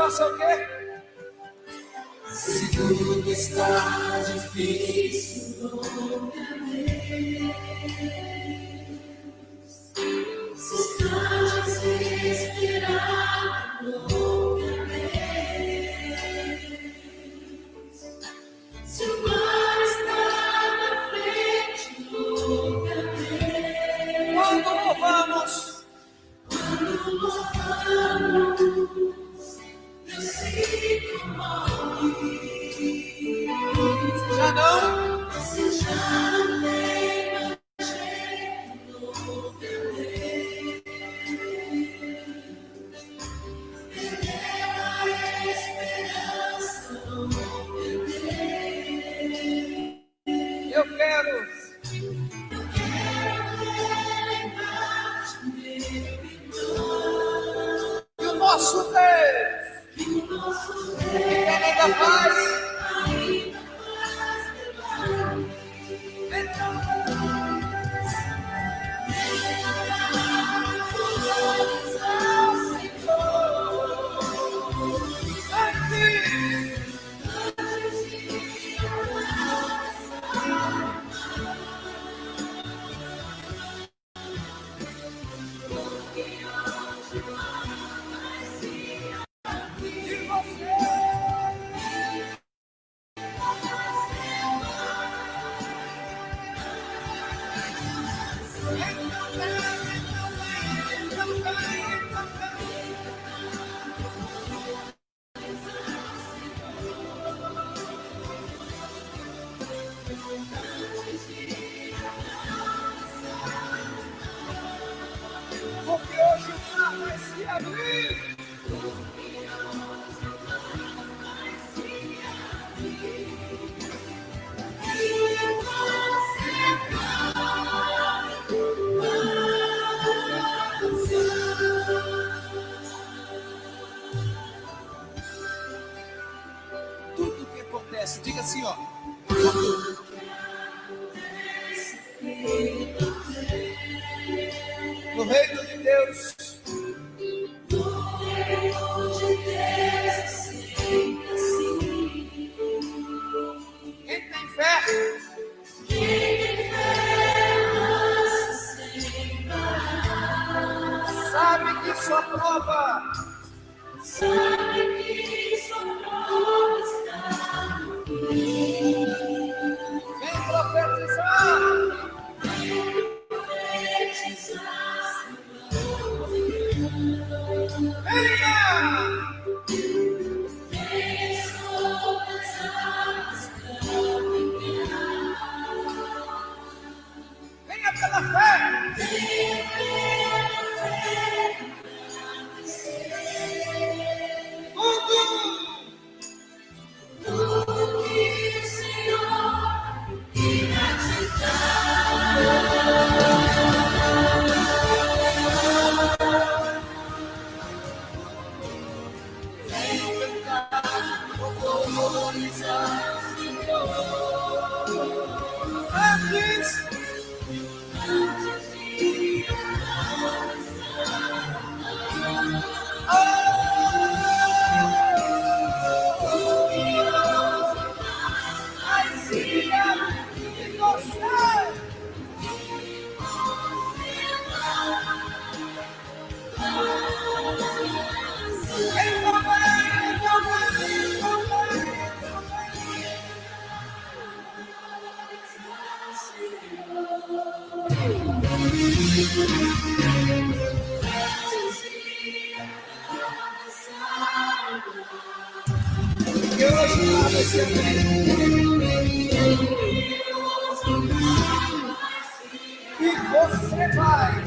faça o quê? Se tudo está difícil, louve a Deus. Se está desesperado, louve a Deus. Se o mar está na frente, louve a Deus. Quando louvamos, Deus se comove. já não? Se já não tem mais jeito, louve a Deus. Eleva a esperança, louve a Deus. Eu quero. E o nosso Deus, que ainda faz. Porque hoje o mar vai se abrir. Tudo que acontece, diga assim, ó. No reino de Deus. Quem tem fé? Sabe que sua prova vem profetizar. Venha pela fé. Tudo que o Senhor irá te Que hoje nada se e você vai.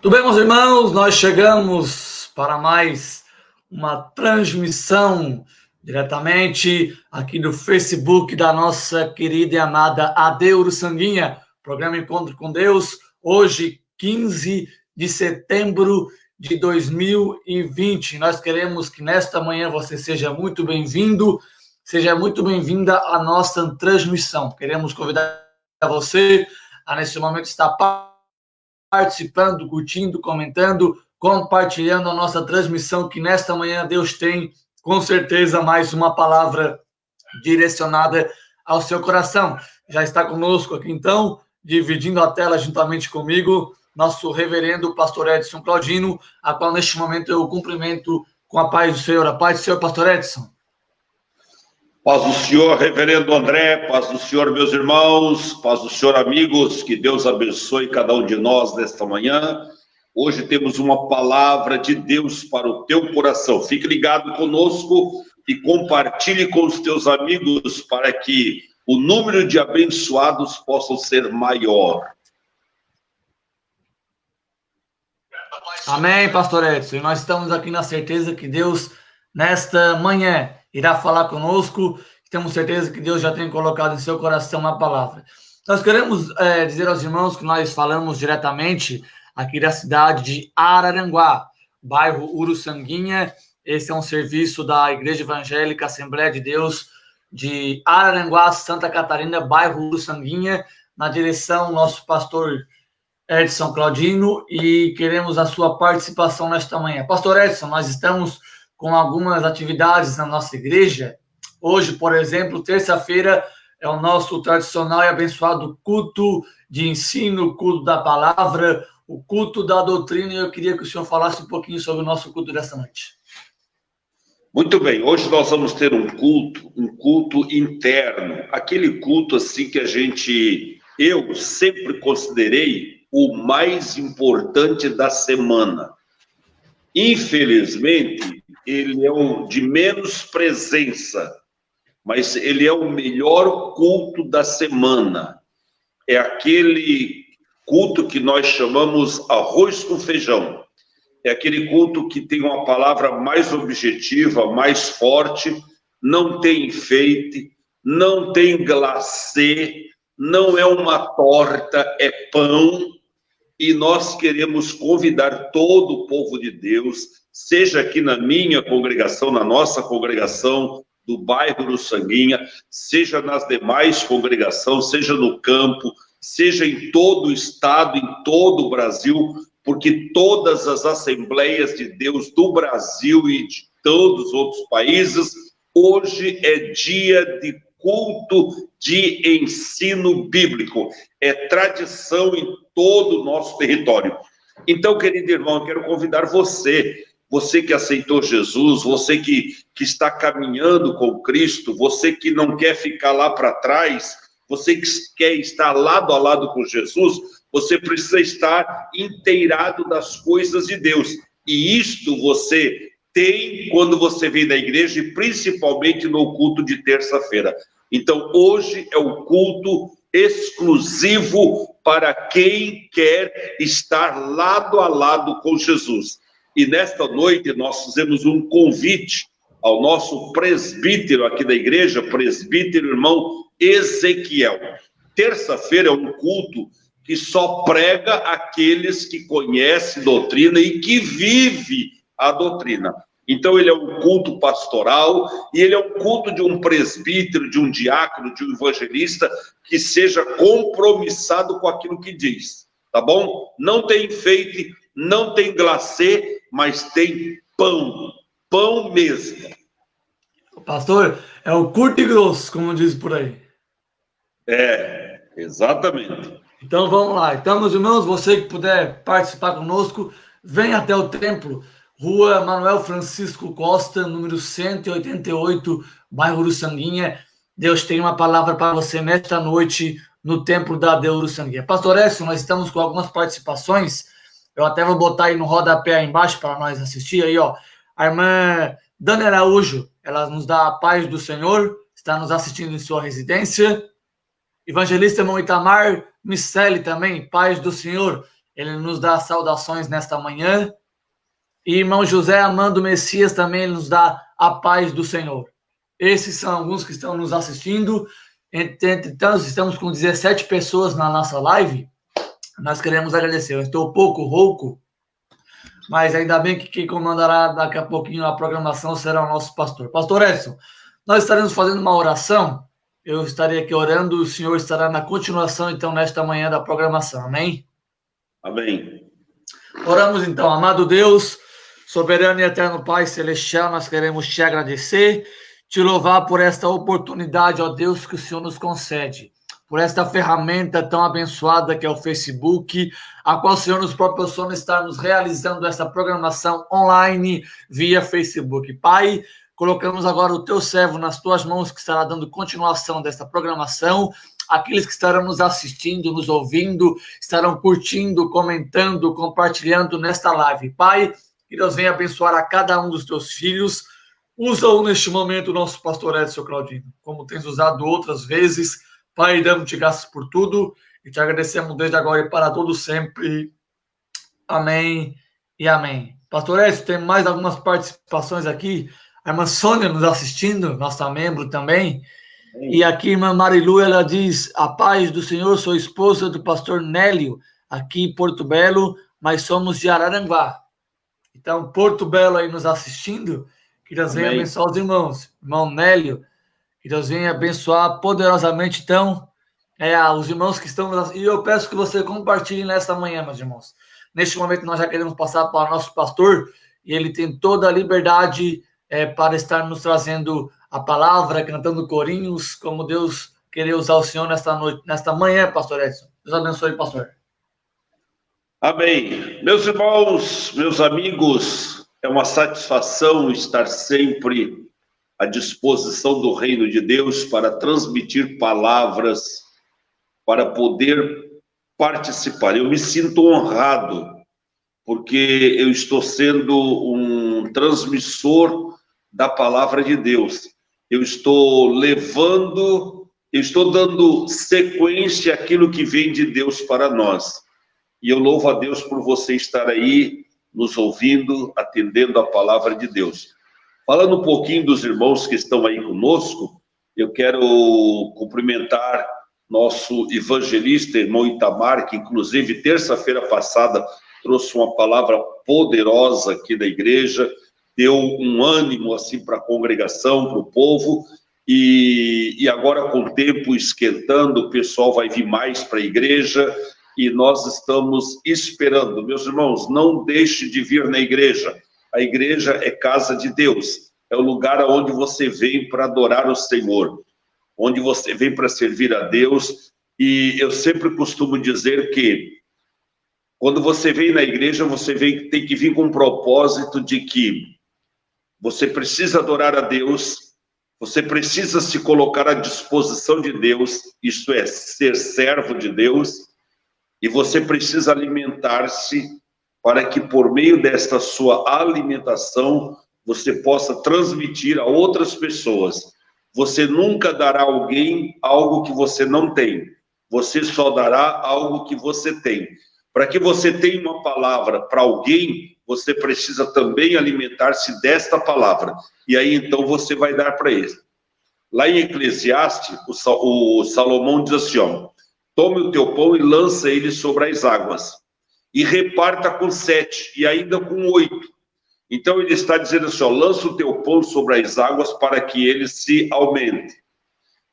Tudo bem, meus irmãos? Nós chegamos para mais uma transmissão diretamente aqui do Facebook da nossa querida e amada AD Uruçanguinha, programa Encontro com Deus, hoje, 15 de setembro de 2020. Nós queremos que nesta manhã você seja muito bem-vindo, seja muito bem-vinda à nossa transmissão. Queremos convidar você a, nesse momento, estar participando, curtindo, comentando, compartilhando a nossa transmissão, que nesta manhã Deus tem, com certeza, mais uma palavra direcionada ao seu coração. Já está conosco aqui, então, dividindo a tela juntamente comigo, nosso reverendo pastor Edson Claudino, a qual neste momento eu cumprimento com a paz do Senhor. A paz do Senhor, pastor Edson. Paz do Senhor, reverendo André, paz do Senhor, meus irmãos, paz do Senhor, amigos, que Deus abençoe cada um de nós nesta manhã. Hoje temos uma palavra de Deus para o teu coração. Fique ligado conosco e compartilhe com os teus amigos para que o número de abençoados possa ser maior. Amém, pastor Edson. E nós estamos aqui na certeza que Deus, nesta manhã, irá falar conosco. Temos certeza que Deus já tem colocado em seu coração uma palavra. Nós queremos dizer aos irmãos que nós falamos diretamente aqui da cidade de Araranguá, bairro Uruçanguinha. Esse é um serviço da Igreja Evangélica Assembleia de Deus de Araranguá, Santa Catarina, bairro Uruçanguinha, na direção nosso pastor Edson Claudino, e queremos a sua participação nesta manhã. Pastor Edson, nós estamos com algumas atividades na nossa igreja. Hoje, por exemplo, terça-feira, é o nosso tradicional e abençoado culto de ensino, culto da palavra, o culto da doutrina, e eu queria que o senhor falasse um pouquinho sobre o nosso culto desta noite. Muito bem, hoje nós vamos ter um culto interno, aquele culto assim que eu sempre considerei o mais importante da semana. Infelizmente, ele é o de menos presença, mas ele é o melhor culto da semana. É aquele culto que nós chamamos arroz com feijão. É aquele culto que tem uma palavra mais objetiva, mais forte, não tem enfeite, não tem glacê, não é uma torta, é pão. E nós queremos convidar todo o povo de Deus, seja aqui na minha congregação, na nossa congregação do bairro Uruçanguinha, seja nas demais congregações, seja no campo, seja em todo o estado, em todo o Brasil, porque todas as Assembleias de Deus do Brasil e de todos os outros países, hoje é dia de culto de ensino bíblico. É tradição em todo o nosso território. Então, querido irmão, eu quero convidar você que aceitou Jesus, você que está caminhando com Cristo, você que não quer ficar lá para trás, você que quer estar lado a lado com Jesus, você precisa estar inteirado das coisas de Deus. E isto você tem quando você vem da igreja, e principalmente no culto de terça-feira. Então, hoje é o culto exclusivo para quem quer estar lado a lado com Jesus. E nesta noite nós fizemos um convite ao nosso presbítero aqui da igreja, presbítero irmão Ezequiel. Terça-feira é um culto que só prega aqueles que conhecem doutrina e que vive a doutrina. Então ele é um culto pastoral e ele é um culto de um presbítero, de um diácono, de um evangelista que seja compromissado com aquilo que diz, tá bom? Não tem enfeite, não tem glacê, mas tem pão mesmo. Pastor, é o curto e grosso, como diz por aí. É, exatamente. Então vamos lá. Então, meus irmãos, você que puder participar conosco, venha até o templo, Rua Manuel Francisco Costa, número 188, bairro Uruçanguinha. Deus tem uma palavra para você nesta noite no templo da AD Uruçanguinha. Pastor Edson, nós estamos com algumas participações. Eu até vou botar aí no rodapé aí embaixo para nós assistir aí, ó. A irmã Dana Araújo, ela nos dá a paz do Senhor, está nos assistindo em sua residência. Evangelista irmão Itamar Miceli também, paz do Senhor. ele nos dá saudações nesta manhã. E irmão José Amando Messias também, ele nos dá a paz do Senhor. Esses são alguns que estão nos assistindo. Então, estamos com 17 pessoas na nossa live. Nós queremos agradecer. Eu estou um pouco rouco, mas ainda bem que quem comandará daqui a pouquinho a programação será o nosso pastor. Pastor Edson, nós estaremos fazendo uma oração. Eu estarei aqui orando, o senhor estará na continuação, então, nesta manhã da programação. Amém? Amém. Oramos, então. Amado Deus, soberano e eterno Pai Celestial, nós queremos te agradecer, te louvar por esta oportunidade, ó Deus, que o Senhor nos concede, por esta ferramenta tão abençoada que é o Facebook, a qual o Senhor nos proporciona estarmos realizando essa programação online via Facebook. Pai, colocamos agora o teu servo nas tuas mãos, que estará dando continuação desta programação. Aqueles que estarão nos assistindo, nos ouvindo, estarão curtindo, comentando, compartilhando nesta live. Pai, que Deus venha abençoar a cada um dos teus filhos. Usa-o neste momento, nosso pastor Edson Claudino, como tens usado outras vezes. Pai, damos-te graças por tudo e te agradecemos desde agora e para todo sempre. Amém e amém. Pastor Edson, tem mais algumas participações aqui. A irmã Sônia nos assistindo, nossa membro também. E aqui, irmã Marilu, ela diz: a paz do Senhor, sou esposa do pastor Nélio, aqui em Porto Belo, mas somos de Araranguá. Então, Porto Belo aí nos assistindo, que Deus venha abençoar os irmãos. Irmão Nélio, que Deus venha abençoar poderosamente, então, os irmãos que estão... E eu peço que você compartilhe nesta manhã, meus irmãos. Neste momento, nós já queremos passar para o nosso pastor, e ele tem toda a liberdade para estar nos trazendo a palavra, cantando corinhos, como Deus querer usar o Senhor nesta manhã, pastor Edson. Deus abençoe, pastor. Amém. Meus irmãos, meus amigos, é uma satisfação estar sempre à disposição do reino de Deus para transmitir palavras, para poder participar. Eu me sinto honrado, porque eu estou sendo um transmissor da palavra de Deus. Eu estou dando sequência àquilo que vem de Deus para nós. E eu louvo a Deus por você estar aí, nos ouvindo, atendendo a palavra de Deus. Falando um pouquinho dos irmãos que estão aí conosco, eu quero cumprimentar nosso evangelista, irmão Itamar, que inclusive terça-feira passada trouxe uma palavra poderosa aqui da igreja, deu um ânimo assim para a congregação, para o povo, e agora com o tempo esquentando, o pessoal vai vir mais para a igreja, e nós estamos esperando. Meus irmãos, não deixe de vir na igreja. A igreja é casa de Deus, é o lugar onde você vem para adorar o Senhor, onde você vem para servir a Deus. E eu sempre costumo dizer que quando você vem na igreja, tem que vir com o propósito de que você precisa adorar a Deus, você precisa se colocar à disposição de Deus, isto é, ser servo de Deus, e você precisa alimentar-se para que por meio desta sua alimentação você possa transmitir a outras pessoas. Você nunca dará a alguém algo que você não tem, você só dará algo que você tem. Para que você tenha uma palavra para alguém, você precisa também alimentar-se desta palavra. E aí, então, você vai dar para ele. Lá em Eclesiastes, o Salomão diz assim, ó, tome o teu pão e lança ele sobre as águas, e reparta com 7, e ainda com 8. Então, ele está dizendo assim, ó, lança o teu pão sobre as águas para que ele se aumente.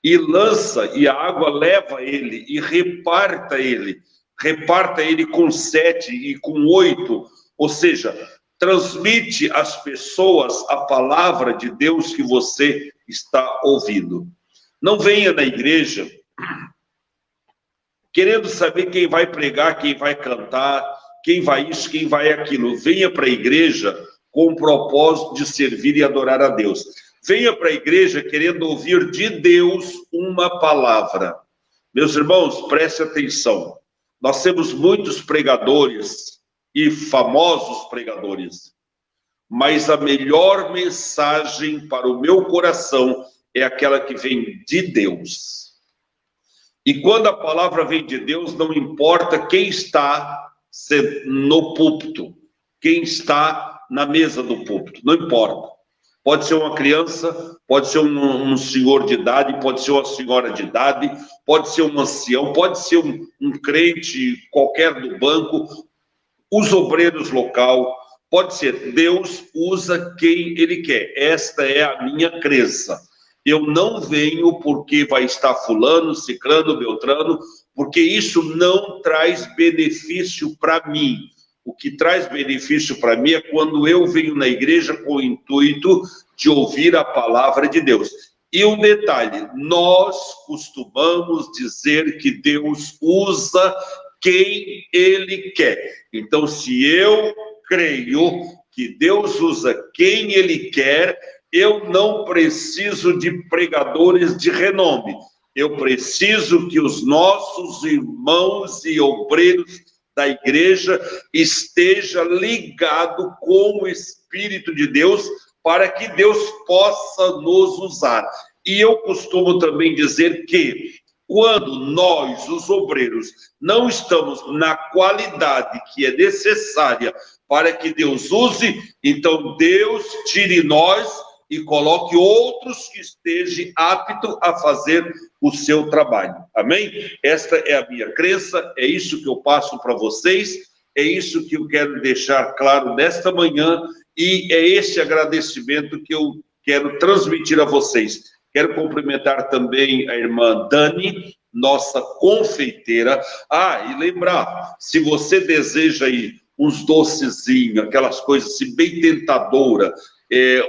E lança, e a água leva ele, e reparta ele com 7 e com 8, ou seja, transmite às pessoas a palavra de Deus que você está ouvindo. Não venha na igreja querendo saber quem vai pregar, quem vai cantar, quem vai isso, quem vai aquilo. Venha para a igreja com o propósito de servir e adorar a Deus. Venha para a igreja querendo ouvir de Deus uma palavra. Meus irmãos, preste atenção. Nós temos muitos pregadores e famosos pregadores, mas a melhor mensagem para o meu coração é aquela que vem de Deus. E quando a palavra vem de Deus, não importa quem está no púlpito, quem está na mesa do púlpito, não importa. Pode ser uma criança, pode ser um senhor de idade, pode ser uma senhora de idade, pode ser um ancião, pode ser um crente qualquer do banco, os obreiros local, pode ser. Deus usa quem Ele quer. Esta é a minha crença. Eu não venho porque vai estar fulano, ciclano, beltrano, porque isso não traz benefício para mim. O que traz benefício para mim é quando eu venho na igreja com o intuito de ouvir a palavra de Deus. E um detalhe, nós costumamos dizer que Deus usa quem Ele quer. Então, se eu creio que Deus usa quem Ele quer, eu não preciso de pregadores de renome. Eu preciso que os nossos irmãos e obreiros da igreja esteja ligado com o Espírito de Deus para que Deus possa nos usar. E eu costumo também dizer que quando nós, os obreiros, não estamos na qualidade que é necessária para que Deus use, então Deus tire nós e coloque outros que estejam aptos a fazer o seu trabalho. Amém? Esta é a minha crença, é isso que eu passo para vocês, é isso que eu quero deixar claro nesta manhã, e é esse agradecimento que eu quero transmitir a vocês. Quero cumprimentar também a irmã Dani, nossa confeiteira. E lembrar, se você deseja aí uns docezinhos, aquelas coisas assim, bem tentadoras,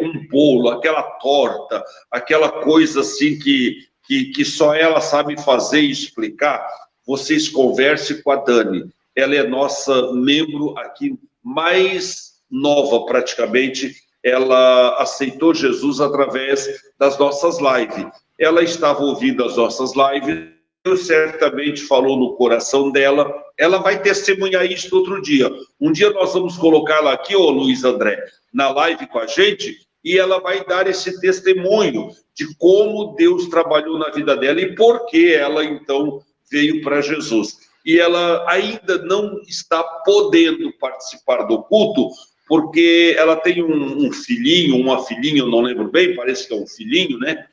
um bolo, aquela torta, aquela coisa assim que só ela sabe fazer e explicar, vocês conversem com a Dani. Ela é nossa membro aqui mais nova praticamente. Ela aceitou Jesus através das nossas lives. Ela estava ouvindo as nossas lives, Deus certamente falou no coração dela. Ela vai testemunhar isso outro dia. Um dia nós vamos colocá-la aqui, ô Luiz André, na live com a gente, e ela vai dar esse testemunho de como Deus trabalhou na vida dela e por que ela, então, veio para Jesus. E ela ainda não está podendo participar do culto, porque ela tem um filhinho, uma filhinha, eu não lembro bem, parece que é um filhinho, né?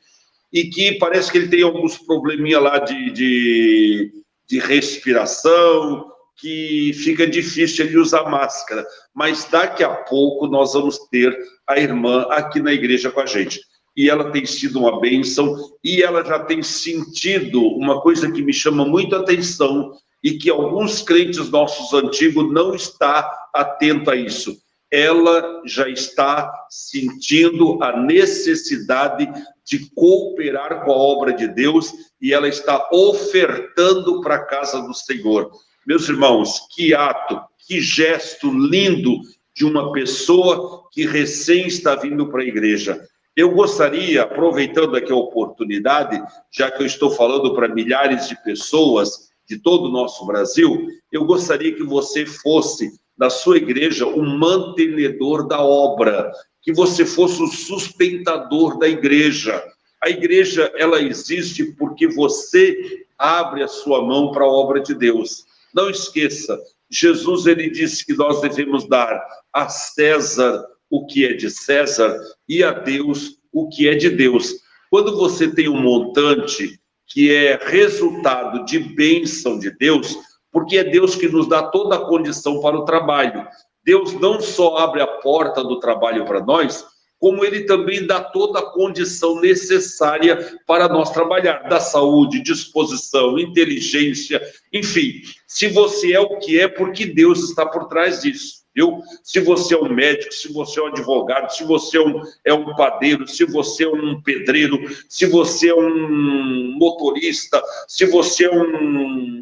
E que parece que ele tem alguns probleminha lá de respiração, que fica difícil ele usar máscara. Mas daqui a pouco nós vamos ter a irmã aqui na igreja com a gente. E ela tem sido uma bênção, e ela já tem sentido uma coisa que me chama muito a atenção, e que alguns crentes nossos antigos não estão atentos a isso. Ela já está sentindo a necessidade de cooperar com a obra de Deus, e ela está ofertando para a casa do Senhor. Meus irmãos, que ato, que gesto lindo de uma pessoa que recém está vindo para a igreja. Eu gostaria, aproveitando aqui a oportunidade, já que eu estou falando para milhares de pessoas de todo o nosso Brasil, eu gostaria que você fosse, na sua igreja, um mantenedor da obra, que você fosse o sustentador da igreja. A igreja, ela existe porque você abre a sua mão para a obra de Deus. Não esqueça, Jesus, ele disse que nós devemos dar a César o que é de César e a Deus o que é de Deus. Quando você tem um montante que é resultado de bênção de Deus, porque é Deus que nos dá toda a condição para o trabalho. Deus não só abre a porta do trabalho para nós, como Ele também dá toda a condição necessária para nós trabalhar, da saúde, disposição, inteligência, enfim. Se você é o que é, porque Deus está por trás disso, viu? Se você é um médico, se você é um advogado, se você é um padeiro, se você é um pedreiro, se você é um motorista, se você é um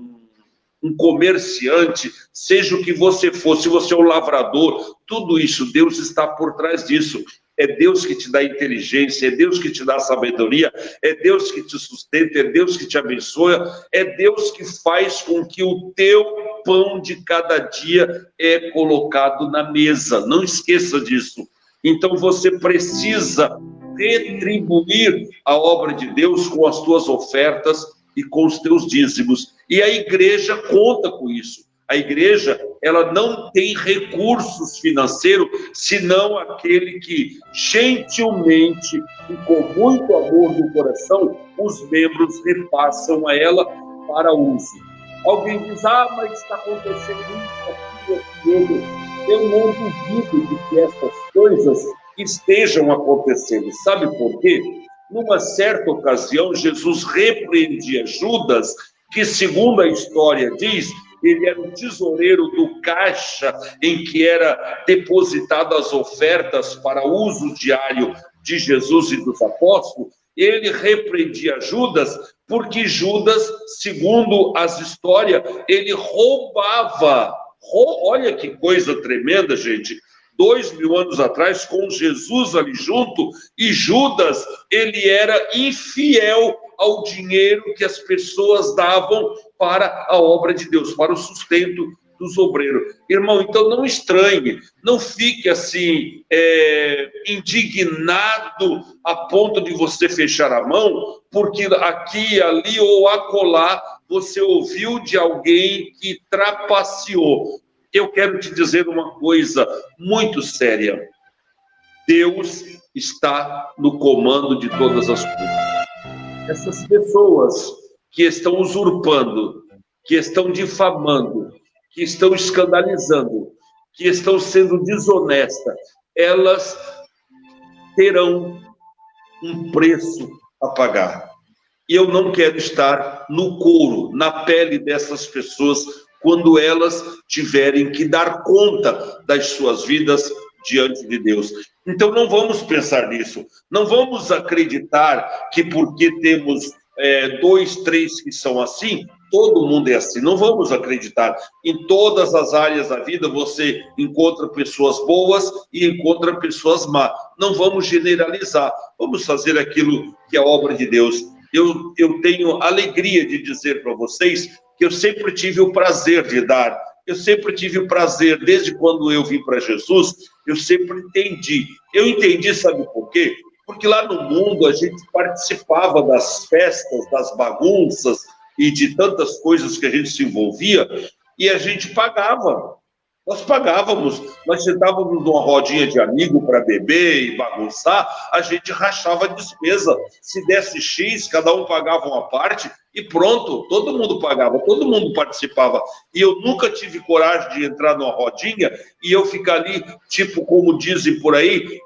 comerciante, seja o que você for, se você é um lavrador, tudo isso, Deus está por trás disso. É Deus que te dá inteligência, é Deus que te dá sabedoria, é Deus que te sustenta, é Deus que te abençoa, é Deus que faz com que o teu pão de cada dia é colocado na mesa. Não esqueça disso. Então você precisa retribuir a obra de Deus com as tuas ofertas e com os teus dízimos. E a igreja conta com isso. A igreja, ela não tem recursos financeiros, senão aquele que gentilmente e com muito amor no coração, os membros repassam a ela para uso. Alguém diz, mas está acontecendo isso, aquilo. Eu não duvido de que essas coisas estejam acontecendo. Sabe por quê? Numa certa ocasião, Jesus repreendia Judas, que, segundo a história diz, ele era o tesoureiro do caixa em que era depositadas as ofertas para uso diário de Jesus e dos apóstolos. Ele repreendia Judas porque Judas, segundo as histórias, ele roubava. Olha que coisa tremenda, gente. 2000 anos atrás, com Jesus ali junto, e Judas, ele era infiel ao dinheiro que as pessoas davam para a obra de Deus, para o sustento dos obreiros. Irmão, então não estranhe, não fique assim, indignado a ponto de você fechar a mão, porque aqui, ali ou acolá, você ouviu de alguém que trapaceou. Eu quero te dizer uma coisa muito séria. Deus está no comando de todas as coisas. Essas pessoas que estão usurpando, que estão difamando, que estão escandalizando, que estão sendo desonestas, elas terão um preço a pagar. E eu não quero estar no couro, na pele dessas pessoas, quando elas tiverem que dar conta das suas vidas diante de Deus. Então não vamos pensar nisso, não vamos acreditar que porque temos 2, 3 que são assim, todo mundo é assim. Não vamos acreditar. Em todas as áreas da vida você encontra pessoas boas e encontra pessoas más. Não vamos generalizar, vamos fazer aquilo que é obra de Deus. Eu tenho alegria de dizer para vocês que eu sempre tive o prazer de dar. Eu sempre tive o prazer, desde quando eu vim para Jesus, eu sempre entendi. Eu entendi, sabe por quê? Porque lá no mundo a gente participava das festas, das bagunças e de tantas coisas que a gente se envolvia, e a gente pagava. Nós pagávamos, nós sentávamos numa rodinha de amigo para beber e bagunçar, a gente rachava a despesa. Se desse X, cada um pagava uma parte e pronto, todo mundo pagava, todo mundo participava. E eu nunca tive coragem de entrar numa rodinha e eu ficar ali, tipo, como dizem por aí,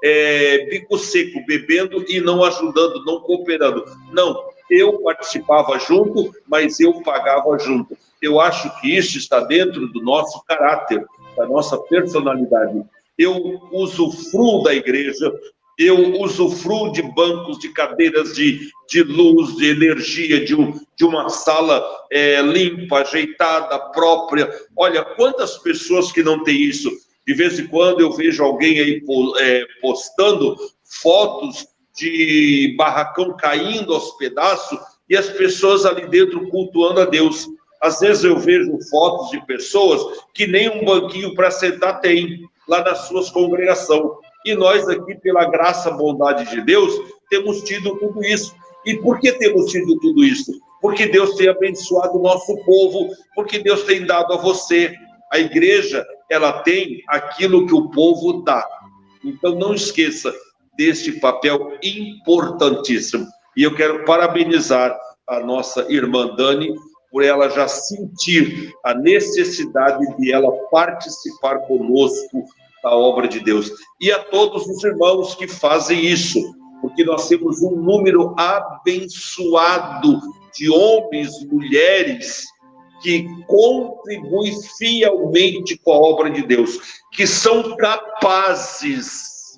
bico seco, bebendo e não ajudando, não cooperando. Não, eu participava junto, mas eu pagava junto. Eu acho que isso está dentro do nosso caráter, da nossa personalidade. Eu usufruo da igreja, eu usufruo de bancos, de cadeiras de luz, de energia, de uma sala limpa, ajeitada, própria. Olha, quantas pessoas que não têm isso? De vez em quando eu vejo alguém aí postando fotos de barracão caindo aos pedaços e as pessoas ali dentro cultuando a Deus. Às vezes eu vejo fotos de pessoas que nem um banquinho para sentar tem lá nas suas congregações. E nós aqui, pela graça, bondade de Deus, temos tido tudo isso. E por que temos tido tudo isso? Porque Deus tem abençoado o nosso povo, porque Deus tem dado a você. A igreja, ela tem aquilo que o povo dá. Então não esqueça deste papel importantíssimo. E eu quero parabenizar a nossa irmã Dani, por ela já sentir a necessidade de ela participar conosco da obra de Deus. E a todos os irmãos que fazem isso, porque nós temos um número abençoado de homens, mulheres, que contribuem fielmente com a obra de Deus, que são capazes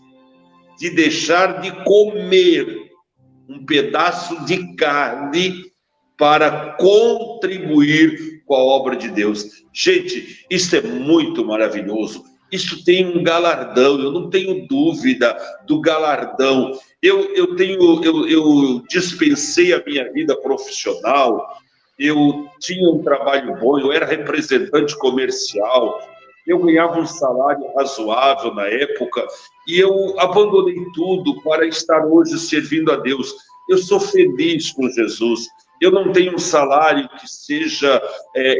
de deixar de comer um pedaço de carne para contribuir com a obra de Deus. Gente, isso é muito maravilhoso. Isso tem um galardão, eu não tenho dúvida do galardão. Eu dispensei a minha vida profissional, eu tinha um trabalho bom, eu era representante comercial, eu ganhava um salário razoável na época, e eu abandonei tudo para estar hoje servindo a Deus. Eu sou feliz com Jesus. Eu não tenho um salário que seja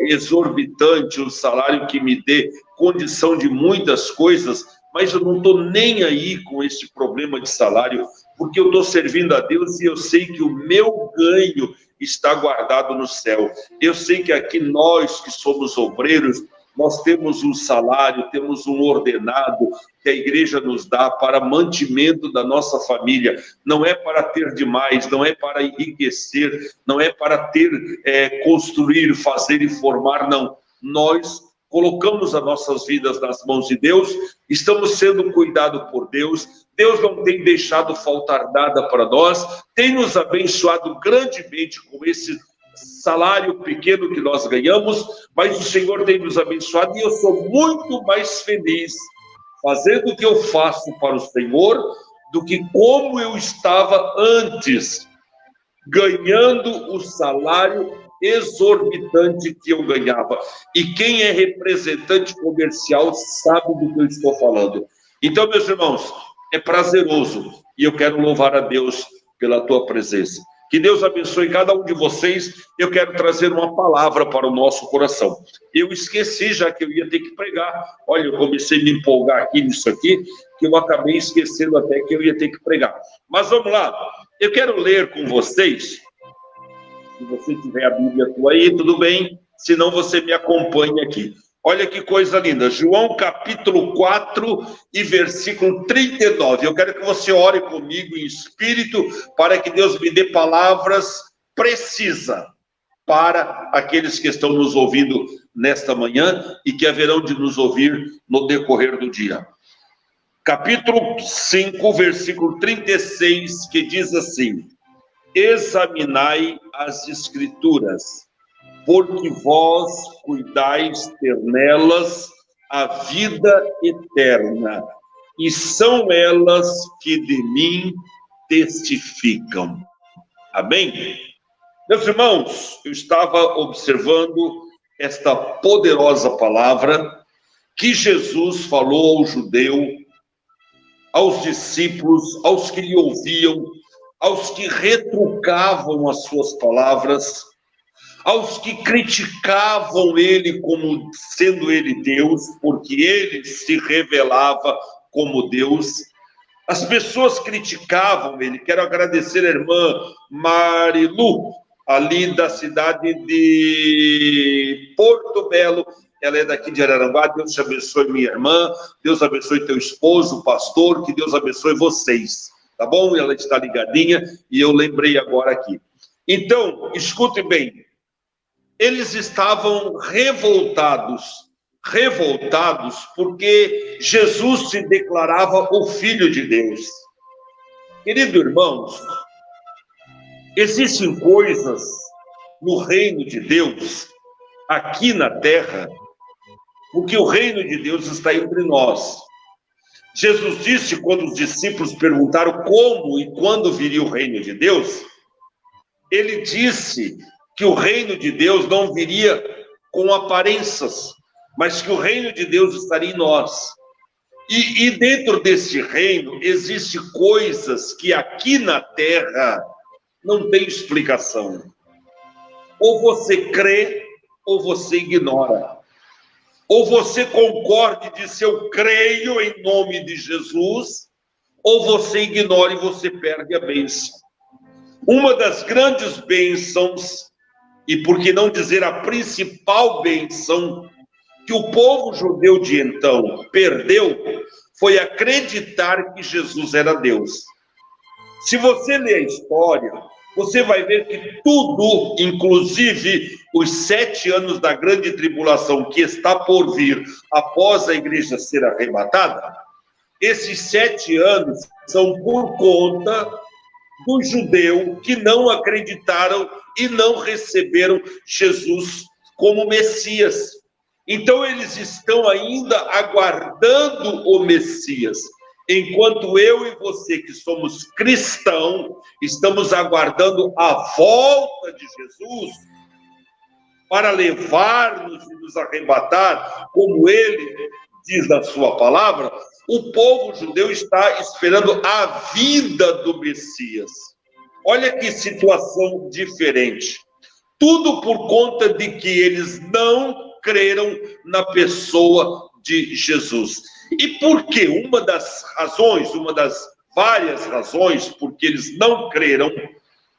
exorbitante, um salário que me dê condição de muitas coisas, mas eu não estou nem aí com esse problema de salário, porque eu estou servindo a Deus e eu sei que o meu ganho está guardado no céu. Eu sei que aqui nós que somos obreiros, nós temos um salário, temos um ordenado que a igreja nos dá para mantimento da nossa família. Não é para ter demais, não é para enriquecer, não é para ter, construir, fazer e formar, não. Nós colocamos as nossas vidas nas mãos de Deus, estamos sendo cuidados por Deus, Deus não tem deixado faltar nada para nós, tem nos abençoado grandemente com esse salário pequeno que nós ganhamos, mas o Senhor tem nos abençoado e eu sou muito mais feliz fazendo o que eu faço para o Senhor do que como eu estava antes, ganhando o salário exorbitante que eu ganhava. E quem é representante comercial sabe do que eu estou falando. Então, meus irmãos, é prazeroso e eu quero louvar a Deus pela tua presença. Que Deus abençoe cada um de vocês. Eu quero trazer uma palavra para o nosso coração. Eu esqueci já que eu ia ter que pregar. Olha, eu comecei a me empolgar aqui nisso aqui, que eu acabei esquecendo até que eu ia ter que pregar. Mas vamos lá. Eu quero ler com vocês. Se você tiver a Bíblia tua aí, tudo bem. Se não, você me acompanha aqui. Olha que coisa linda. João capítulo 4 e versículo 39. Eu quero que você ore comigo em espírito para que Deus me dê palavras precisas para aqueles que estão nos ouvindo nesta manhã e que haverão de nos ouvir no decorrer do dia. Capítulo 5, versículo 36, que diz assim: examinai as escrituras, porque vós cuidais ter nelas a vida eterna, e são elas que de mim testificam. Amém? Meus irmãos, eu estava observando esta poderosa palavra que Jesus falou ao judeu, aos discípulos, aos que lhe ouviam, aos que retrucavam as suas palavras, aos que criticavam ele como sendo ele Deus, porque ele se revelava como Deus. As pessoas criticavam ele. Quero agradecer a irmã Marilu, ali da cidade de Porto Belo. Ela é daqui de Araranguá. Deus te abençoe, minha irmã. Deus abençoe teu esposo, pastor. Que Deus abençoe vocês. Tá bom? Ela está ligadinha e eu lembrei agora aqui. Então, escute bem. Eles estavam revoltados porque Jesus se declarava o Filho de Deus. Queridos irmãos, existem coisas no reino de Deus, aqui na terra, porque o reino de Deus está entre nós. Jesus disse, quando os discípulos perguntaram como e quando viria o reino de Deus, ele disse que o reino de Deus não viria com aparências, mas que o reino de Deus estaria em nós. E dentro desse reino, existem coisas que aqui na terra não tem explicação. Ou você crê, ou você ignora. Ou você concorda e diz, eu creio em nome de Jesus, ou você ignora e você perde a bênção. Uma das grandes bênçãos, e por que não dizer a principal bênção, que o povo judeu de então perdeu, foi acreditar que Jesus era Deus. Se você ler a história, você vai ver que tudo, inclusive os 7 anos da grande tribulação que está por vir após a igreja ser arrebatada, esses 7 anos são por conta do judeu que não acreditaram e não receberam Jesus como Messias. Então eles estão ainda aguardando o Messias, enquanto eu e você que somos cristãos, estamos aguardando a volta de Jesus para levar-nos e nos arrebatar, como ele diz na sua palavra. O povo judeu está esperando a vida do Messias. Olha que situação diferente. Tudo por conta de que eles não creram na pessoa de Jesus. E por quê? Uma das várias razões por que eles não creram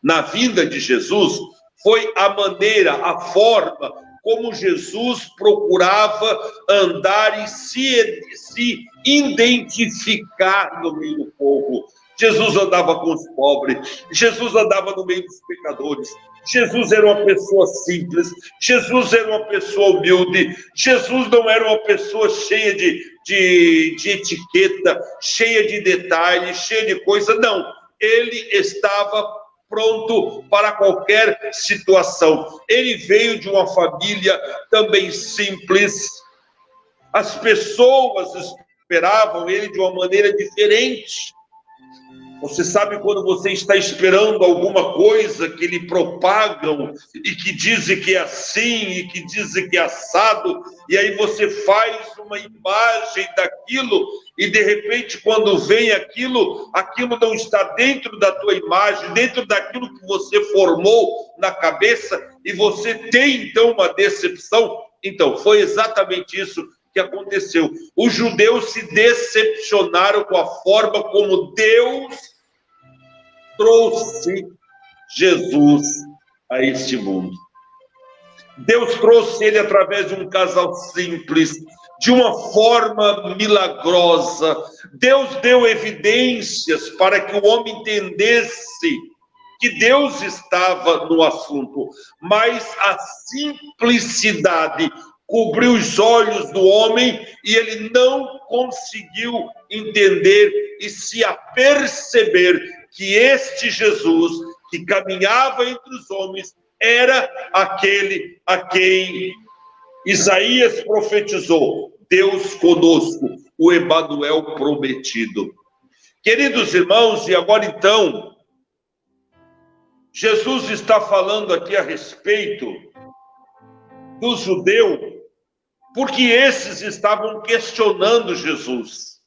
na vinda de Jesus foi a maneira, a forma como Jesus procurava andar e se identificar no meio do povo. Jesus andava com os pobres, Jesus andava no meio dos pecadores, Jesus era uma pessoa simples, Jesus era uma pessoa humilde, Jesus não era uma pessoa cheia de etiqueta, cheia de detalhes, cheia de coisa, não. Ele estava pronto para qualquer situação. Ele veio de uma família também simples. As pessoas esperavam ele de uma maneira diferente. Você sabe quando você está esperando alguma coisa que lhe propagam e que dizem que é assim e que dizem que é assado, e aí você faz uma imagem daquilo e de repente quando vem aquilo não está dentro da tua imagem, dentro daquilo que você formou na cabeça e você tem então uma decepção. Então, foi exatamente isso que aconteceu. Os judeus se decepcionaram com a forma como Deus trouxe Jesus a este mundo. Deus trouxe ele através de um casal simples, de uma forma milagrosa. Deus deu evidências para que o homem entendesse que Deus estava no assunto, mas a simplicidade cobriu os olhos do homem e ele não conseguiu entender e se aperceber que este Jesus que caminhava entre os homens era aquele a quem Isaías profetizou: Deus conosco, o Emanuel prometido. Queridos irmãos, e agora então, Jesus está falando aqui a respeito do judeu, porque esses estavam questionando Jesus.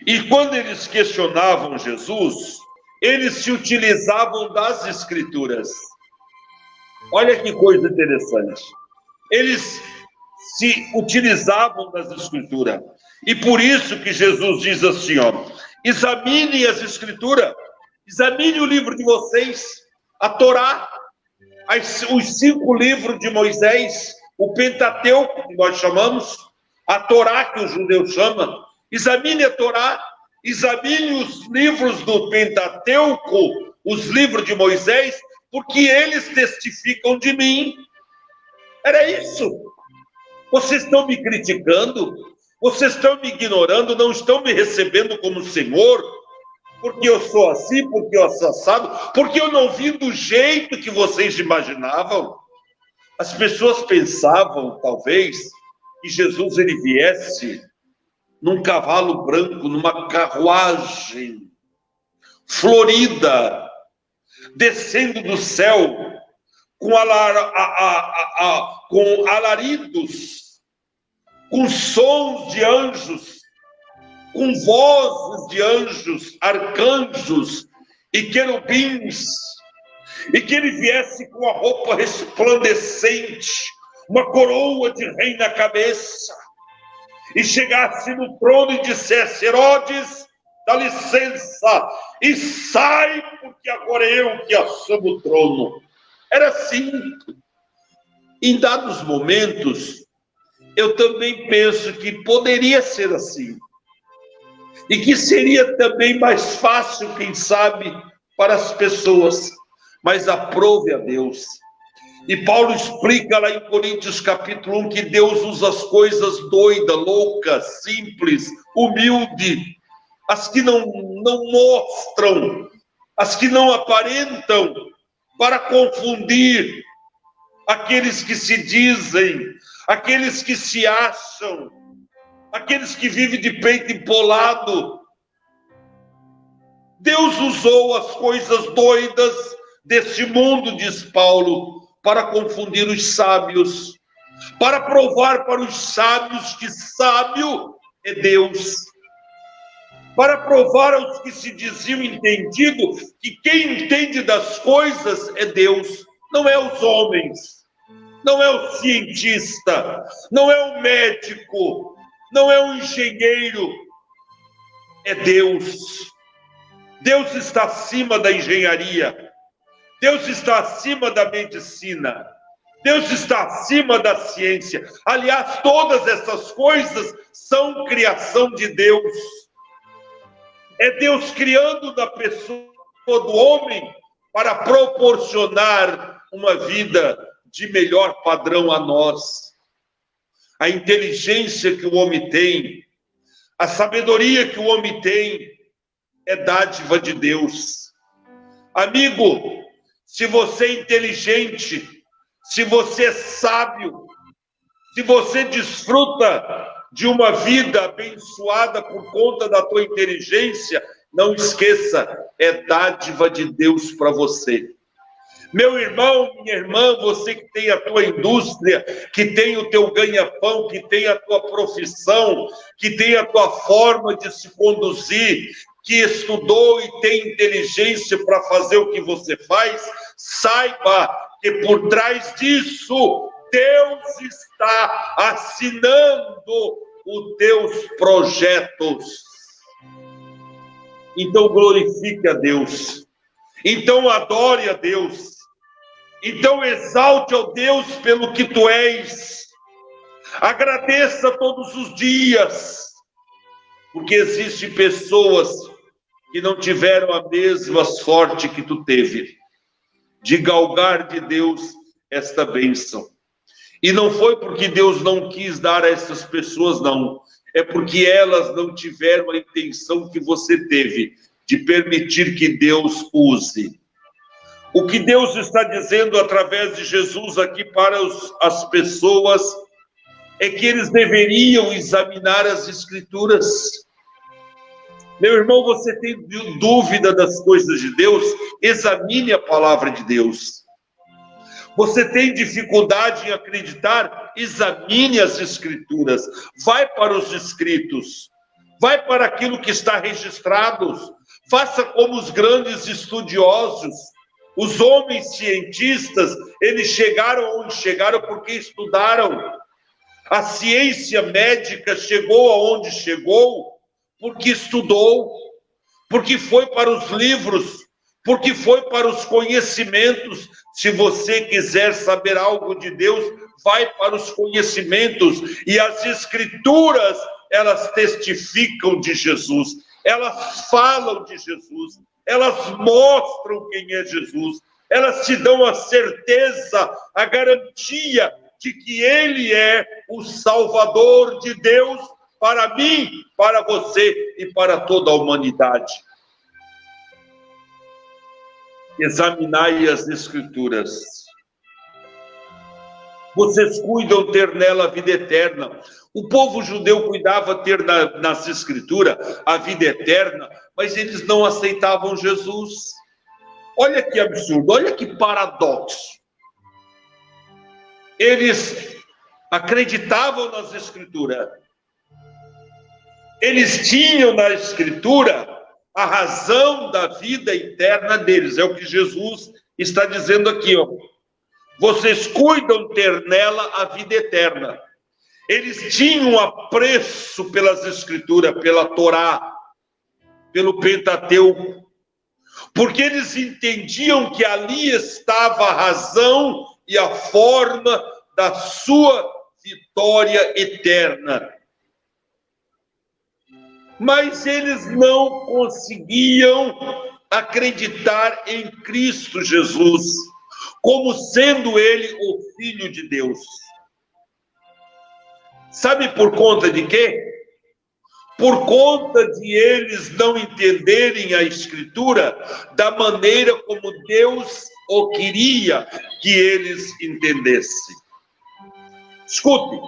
E quando eles questionavam Jesus, eles se utilizavam das Escrituras. Olha que coisa interessante. Eles se utilizavam das Escrituras. E por isso que Jesus diz assim, ó: examine as Escrituras, examine o livro de vocês, a Torá, os 5 livros de Moisés, o Pentateuco, que nós chamamos, a Torá que o judeu chama. Examine a Torá, examine os livros do Pentateuco, os livros de Moisés, porque eles testificam de mim. Era isso. Vocês estão me criticando, vocês estão me ignorando, não estão me recebendo como Senhor, porque eu sou assim, porque eu sou assado, porque eu não vim do jeito que vocês imaginavam. As pessoas pensavam, talvez, que Jesus ele viesse num cavalo branco, numa carruagem florida, descendo do céu, com alaridos, com sons de anjos, com vozes de anjos, arcanjos e querubins, e que ele viesse com a roupa resplandecente, uma coroa de rei na cabeça, e chegasse no trono e dissesse: Herodes, dá licença e sai, porque agora é eu que assumo o trono. Era assim. Em dados momentos, eu também penso que poderia ser assim. E que seria também mais fácil, quem sabe, para as pessoas. Mas aprove a Deus. E Paulo explica lá em Coríntios capítulo 1 que Deus usa as coisas doidas, loucas, simples, humilde, as que não mostram, as que não aparentam, para confundir aqueles que se dizem, aqueles que se acham, aqueles que vivem de peito empolado. Deus usou as coisas doidas deste mundo, diz Paulo, para confundir os sábios, para provar para os sábios que sábio é Deus, para provar aos que se diziam entendido que quem entende das coisas é Deus. não é os homens, não é o cientista, não é o médico, não é o engenheiro, é Deus. Deus está acima da engenharia, Deus está acima da medicina, Deus está acima da ciência. Aliás, todas essas coisas são criação de Deus. É Deus criando na pessoa do homem para proporcionar uma vida de melhor padrão a nós. A inteligência que o homem tem, a sabedoria que o homem tem, é dádiva de Deus. Amigo, se você é inteligente, se você é sábio, se você desfruta de uma vida abençoada por conta da tua inteligência, não esqueça, é dádiva de Deus para você. Meu irmão, minha irmã, você que tem a tua indústria, que tem o teu ganha-pão, que tem a tua profissão, que tem a tua forma de se conduzir, que estudou e tem inteligência para fazer o que você faz, saiba que por trás disso, Deus está assinando os teus projetos. Então glorifique a Deus, então adore a Deus, então exalte ao Deus pelo que tu és, agradeça todos os dias, porque existem pessoas que não tiveram a mesma sorte que tu teve, de galgar de Deus esta bênção. E não foi porque Deus não quis dar a essas pessoas, não. É porque elas não tiveram a intenção que você teve, de permitir que Deus use. O que Deus está dizendo através de Jesus aqui para as pessoas é que eles deveriam examinar as Escrituras. Meu irmão, você tem dúvida das coisas de Deus? Examine a palavra de Deus. Você tem dificuldade em acreditar? Examine as Escrituras. Vai para os escritos. Vai para aquilo que está registrado. Faça como os grandes estudiosos. Os homens cientistas, eles chegaram onde chegaram porque estudaram. A ciência médica chegou aonde chegou porque estudou, porque foi para os livros, porque foi para os conhecimentos. Se você quiser saber algo de Deus, vai para os conhecimentos. E as Escrituras, elas testificam de Jesus, elas falam de Jesus, elas mostram quem é Jesus, elas te dão a certeza, a garantia de que Ele é o Salvador de Deus para mim, para você e para toda a humanidade. Examinai as Escrituras. Vocês cuidam ter nela a vida eterna. O povo judeu cuidava ter nas Escrituras a vida eterna, mas eles não aceitavam Jesus. Olha que absurdo, olha que paradoxo. Eles acreditavam nas Escrituras. Eles tinham na Escritura a razão da vida eterna deles. É o que Jesus está dizendo aqui, ó. Vocês cuidam ter nela a vida eterna. Eles tinham apreço pelas Escrituras, pela Torá, pelo Pentateuco, porque eles entendiam que ali estava a razão e a forma da sua vitória eterna. Mas eles não conseguiam acreditar em Cristo Jesus, como sendo Ele o Filho de Deus. Sabe por conta de quê? Por conta de eles não entenderem a Escritura da maneira como Deus o queria que eles entendessem. Escute,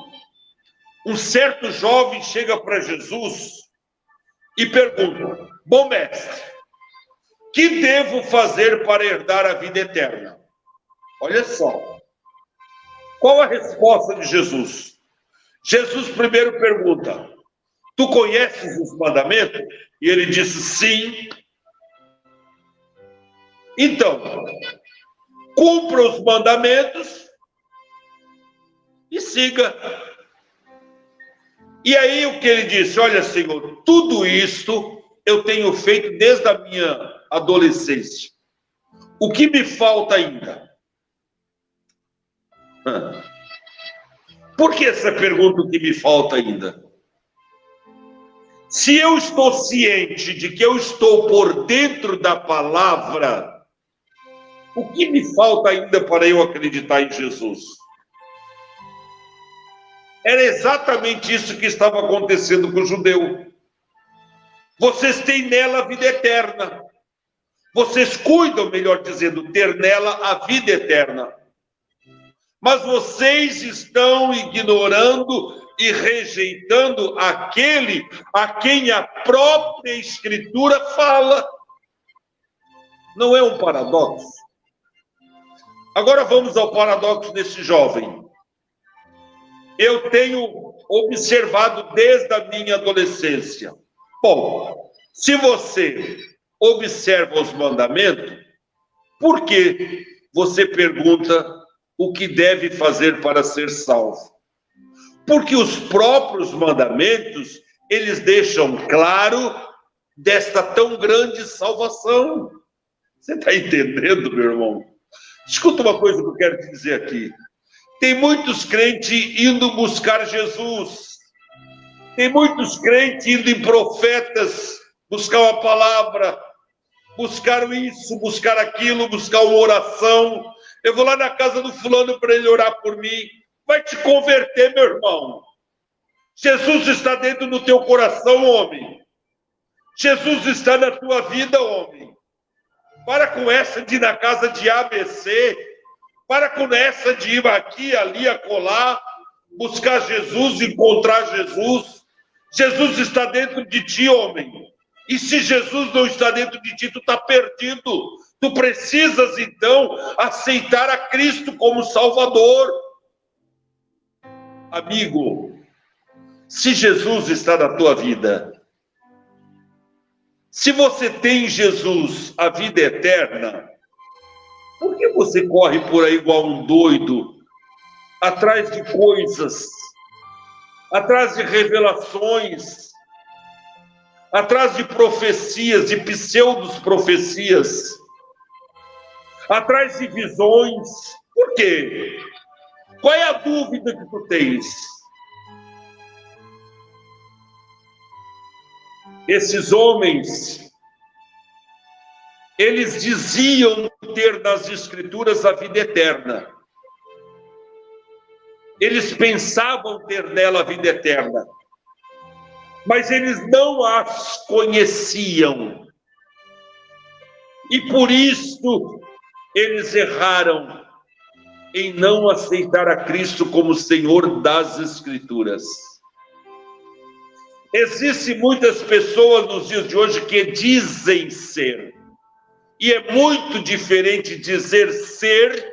um certo jovem chega para Jesus e pergunta: bom mestre, que devo fazer para herdar a vida eterna? Olha só, qual a resposta de Jesus? Jesus primeiro pergunta: tu conheces os mandamentos? E ele disse sim. Então, cumpra os mandamentos e siga. E aí o que ele disse? Olha, Senhor, tudo isto eu tenho feito desde a minha adolescência. O que me falta ainda? Por que essa pergunta, o que me falta ainda? Se eu estou ciente de que eu estou por dentro da palavra, o que me falta ainda para eu acreditar em Jesus? Era exatamente isso que estava acontecendo com o judeu. Vocês têm nela a vida eterna. Vocês cuidam, melhor dizendo, ter nela a vida eterna. Mas vocês estão ignorando e rejeitando aquele a quem a própria Escritura fala. Não é um paradoxo? Agora vamos ao paradoxo desse jovem. Eu tenho observado desde a minha adolescência. Bom, se você observa os mandamentos, por que você pergunta o que deve fazer para ser salvo? Porque os próprios mandamentos, eles deixam claro desta tão grande salvação. Você está entendendo, meu irmão? Escuta uma coisa que eu quero te dizer aqui. Tem muitos crentes indo buscar Jesus. Tem muitos crentes indo em profetas, buscar uma palavra, buscar isso, buscar aquilo, buscar uma oração. Eu vou lá na casa do fulano para ele orar por mim. Vai te converter, meu irmão. Jesus está dentro do teu coração, homem. Jesus está na tua vida, homem. Para com essa de ir na casa de ABC. Para com essa de ir aqui, ali, acolá. Buscar Jesus, encontrar Jesus. Jesus está dentro de ti, homem. E se Jesus não está dentro de ti, tu está perdido. Tu precisas, então, aceitar a Cristo como Salvador. Amigo, se Jesus está na tua vida, se você tem em Jesus a vida eterna, por que você corre por aí igual um doido, atrás de coisas, atrás de revelações, atrás de profecias, de pseudos-profecias, atrás de visões? Por quê? Qual é a dúvida que tu tens? Esses homens, eles diziam ter nas Escrituras a vida eterna. Eles pensavam ter nela a vida eterna. Mas eles não as conheciam. E por isso eles erraram em não aceitar a Cristo como Senhor das Escrituras. Existem muitas pessoas nos dias de hoje que dizem ser. E é muito diferente dizer ser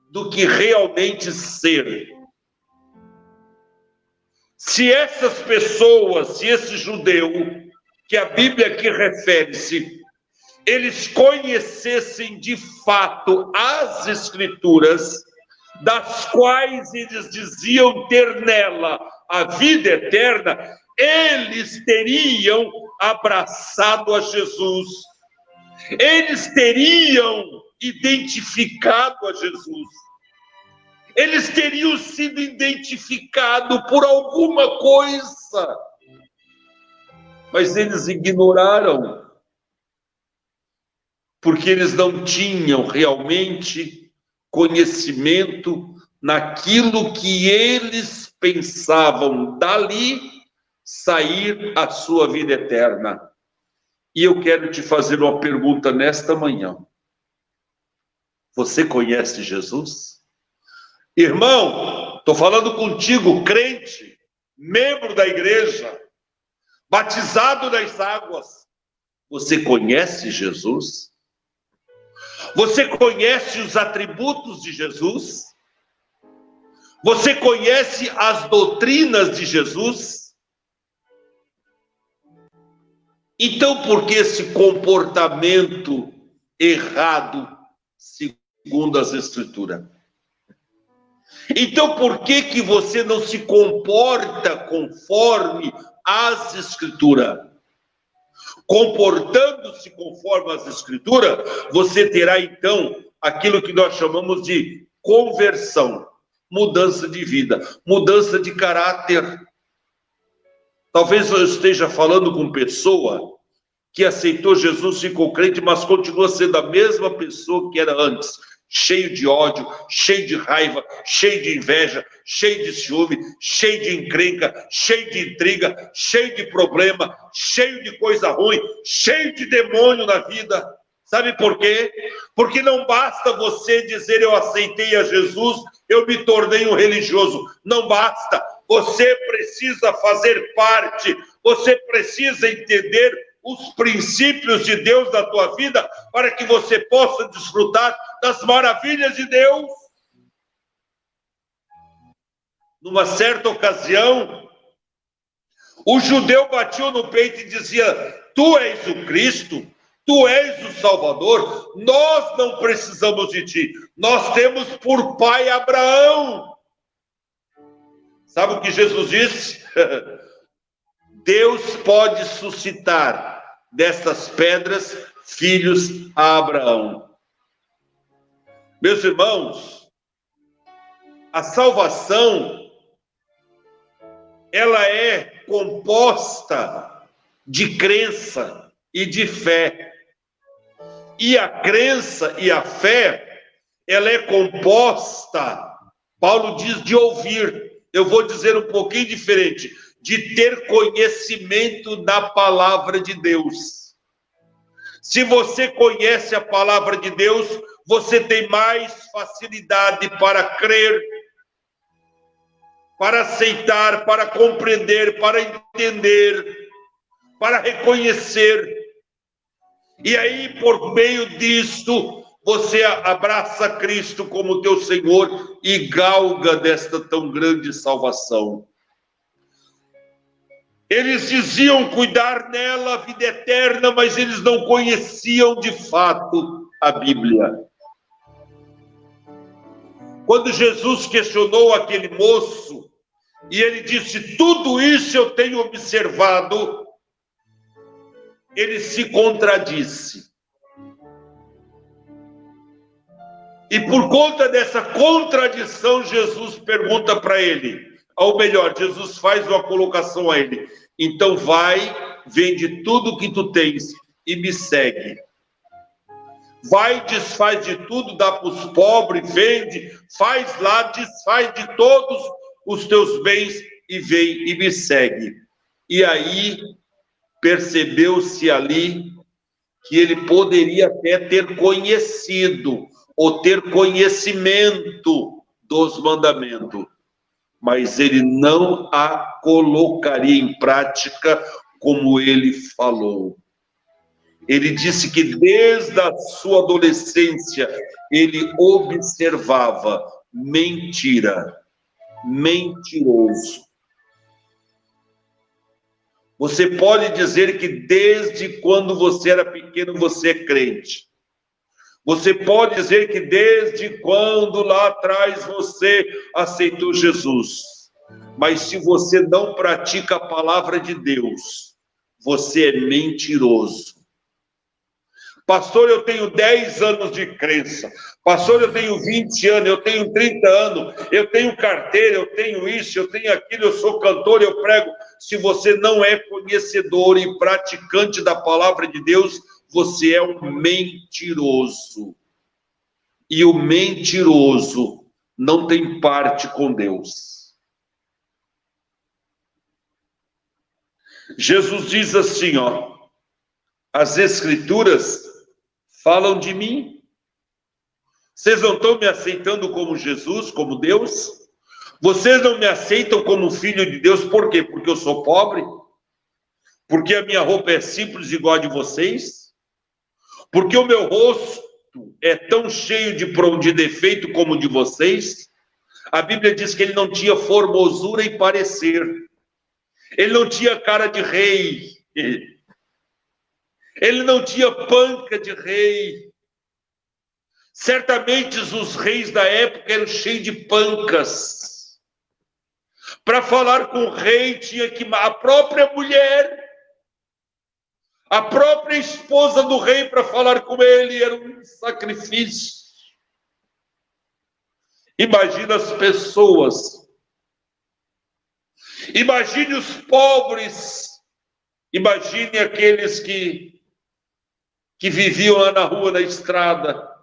do que realmente ser. Se essas pessoas, se esse judeu, que a Bíblia aqui refere-se, eles conhecessem de fato as Escrituras, das quais eles diziam ter nela a vida eterna, eles teriam abraçado a Jesus. Eles teriam identificado a Jesus. Eles teriam sido identificados por alguma coisa. Mas eles ignoraram. Porque eles não tinham realmente conhecimento naquilo que eles pensavam dali sair a sua vida eterna. E eu quero te fazer uma pergunta nesta manhã. Você conhece Jesus? Irmão, estou falando contigo, crente, membro da igreja, batizado nas águas. Você conhece Jesus? Você conhece os atributos de Jesus? Você conhece as doutrinas de Jesus? Então, por que esse comportamento errado, segundo segundo as Escrituras. Então, por que você não se comporta conforme as Escrituras? Comportando-se conforme as Escrituras, você terá então aquilo que nós chamamos de conversão, mudança de vida, mudança de caráter. Talvez eu esteja falando com pessoa que aceitou Jesus, ficou crente, mas continua sendo a mesma pessoa que era antes, cheio de ódio, cheio de raiva, cheio de inveja, cheio de ciúme, cheio de encrenca, cheio de intriga, cheio de problema, cheio de coisa ruim, cheio de demônio na vida. Sabe por quê? Porque não basta você dizer eu aceitei a Jesus, eu me tornei um religioso. Não basta. Você precisa fazer parte, você precisa entender os princípios de Deus na tua vida para que você possa desfrutar das maravilhas de Deus. Numa certa ocasião, o judeu batia no peito e dizia: tu és o Cristo, tu és o Salvador, nós não precisamos de ti, nós temos por pai Abraão. Sabe o que Jesus disse? Deus pode suscitar destas pedras filhos a Abraão. Meus irmãos, a salvação, ela é composta de crença e de fé. E a crença e a fé, ela é composta, Paulo diz, de ouvir. Eu vou dizer um pouquinho diferente, de ter conhecimento da palavra de Deus. Se você conhece a palavra de Deus, você tem mais facilidade para crer, para aceitar, para compreender, para entender, para reconhecer. E aí, por meio disto, você abraça Cristo como teu Senhor e galga desta tão grande salvação. Eles diziam cuidar nela a vida eterna, mas eles não conheciam de fato a Bíblia. Quando Jesus questionou aquele moço, e ele disse, tudo isso eu tenho observado, ele se contradisse. E por conta dessa contradição, Jesus pergunta para ele, ou melhor, Jesus faz uma colocação a ele, então vai, vende tudo que tu tens e me segue. Vai, desfaz de tudo, dá para os pobres, vende, faz lá, desfaz de todos os teus bens e vem e me segue. E aí percebeu-se ali que ele poderia até ter conhecido ou ter conhecimento dos mandamentos, mas ele não a colocaria em prática como ele falou. Ele disse que desde a sua adolescência ele observava mentira, mentiroso. Você pode dizer que desde quando você era pequeno você é crente. Você pode dizer que desde quando lá atrás você aceitou Jesus. Mas se você não pratica a palavra de Deus, você é mentiroso. Pastor, eu tenho 10 anos de crença. Pastor, eu tenho 20 anos, eu tenho 30 anos, eu tenho carteira, eu tenho isso, eu tenho aquilo, eu sou cantor, eu prego. Se você não é conhecedor e praticante da palavra de Deus, você é um mentiroso. E o mentiroso não tem parte com Deus. Jesus diz assim, ó, as Escrituras falam de mim. Vocês não estão me aceitando como Jesus, como Deus? Vocês não me aceitam como filho de Deus, por quê? Porque eu sou pobre? Porque a minha roupa é simples igual a de vocês? Porque o meu rosto é tão cheio de defeito como o de vocês? A Bíblia diz que ele não tinha formosura e parecer. Ele não tinha cara de rei. Ele não tinha panca de rei. Certamente os reis da época eram cheios de pancas. Para falar com o rei tinha que a própria mulher, a própria esposa do rei para falar com ele era um sacrifício. Imagina as pessoas, imagine os pobres, imagine aqueles que viviam lá na rua, na estrada.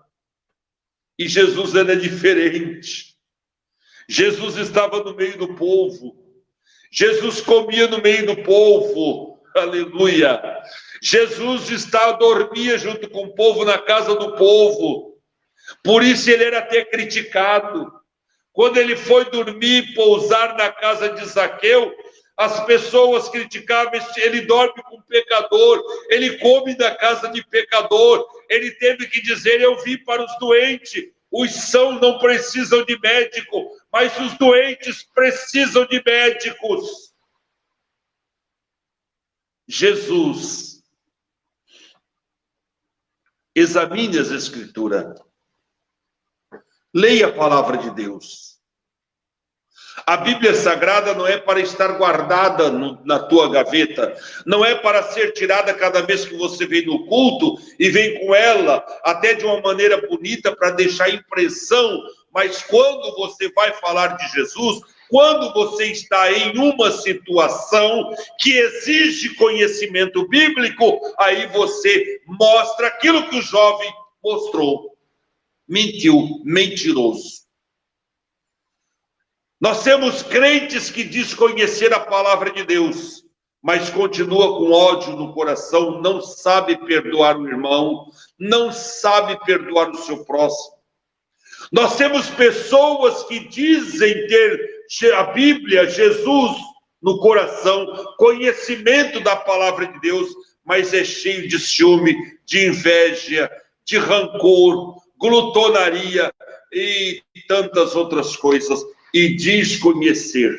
E Jesus era diferente. Jesus estava no meio do povo. Jesus comia no meio do povo. Aleluia. Jesus dormia junto com o povo na casa do povo. Por isso ele era até criticado. Quando ele foi dormir, pousar na casa de Zaqueu, as pessoas criticavam, ele dorme com pecador, ele come na casa de pecador. Ele teve que dizer, eu vim para os doentes, os sãos não precisam de médico, mas os doentes precisam de médicos. Jesus, examine as Escrituras, leia a palavra de Deus. A Bíblia Sagrada não é para estar guardada na tua gaveta, não é para ser tirada cada vez que você vem no culto e vem com ela, até de uma maneira bonita para deixar impressão, mas quando você vai falar de Jesus, quando você está em uma situação que exige conhecimento bíblico, aí você mostra aquilo que o jovem mostrou. Mentiu, mentiroso. Nós temos crentes que dizem conhecer a palavra de Deus, mas continua com ódio no coração, não sabe perdoar o irmão, não sabe perdoar o seu próximo. Nós temos pessoas que dizem ter a Bíblia, Jesus no coração, conhecimento da palavra de Deus, mas é cheio de ciúme, de inveja, de rancor, glutonaria e tantas outras coisas. E diz conhecer.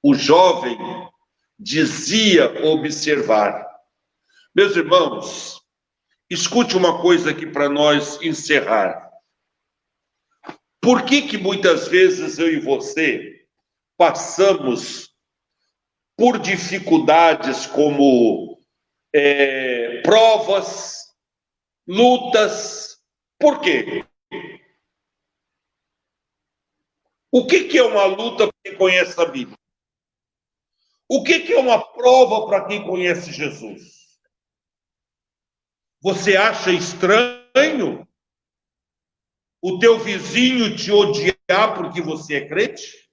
O jovem dizia observar. Meus irmãos, escute uma coisa aqui para nós encerrar. Por que muitas vezes eu e você passamos por dificuldades como provas, lutas? Por quê? O que é uma luta para quem conhece a Bíblia? O que é uma prova para quem conhece Jesus? Você acha estranho o teu vizinho te odiar porque você é crente?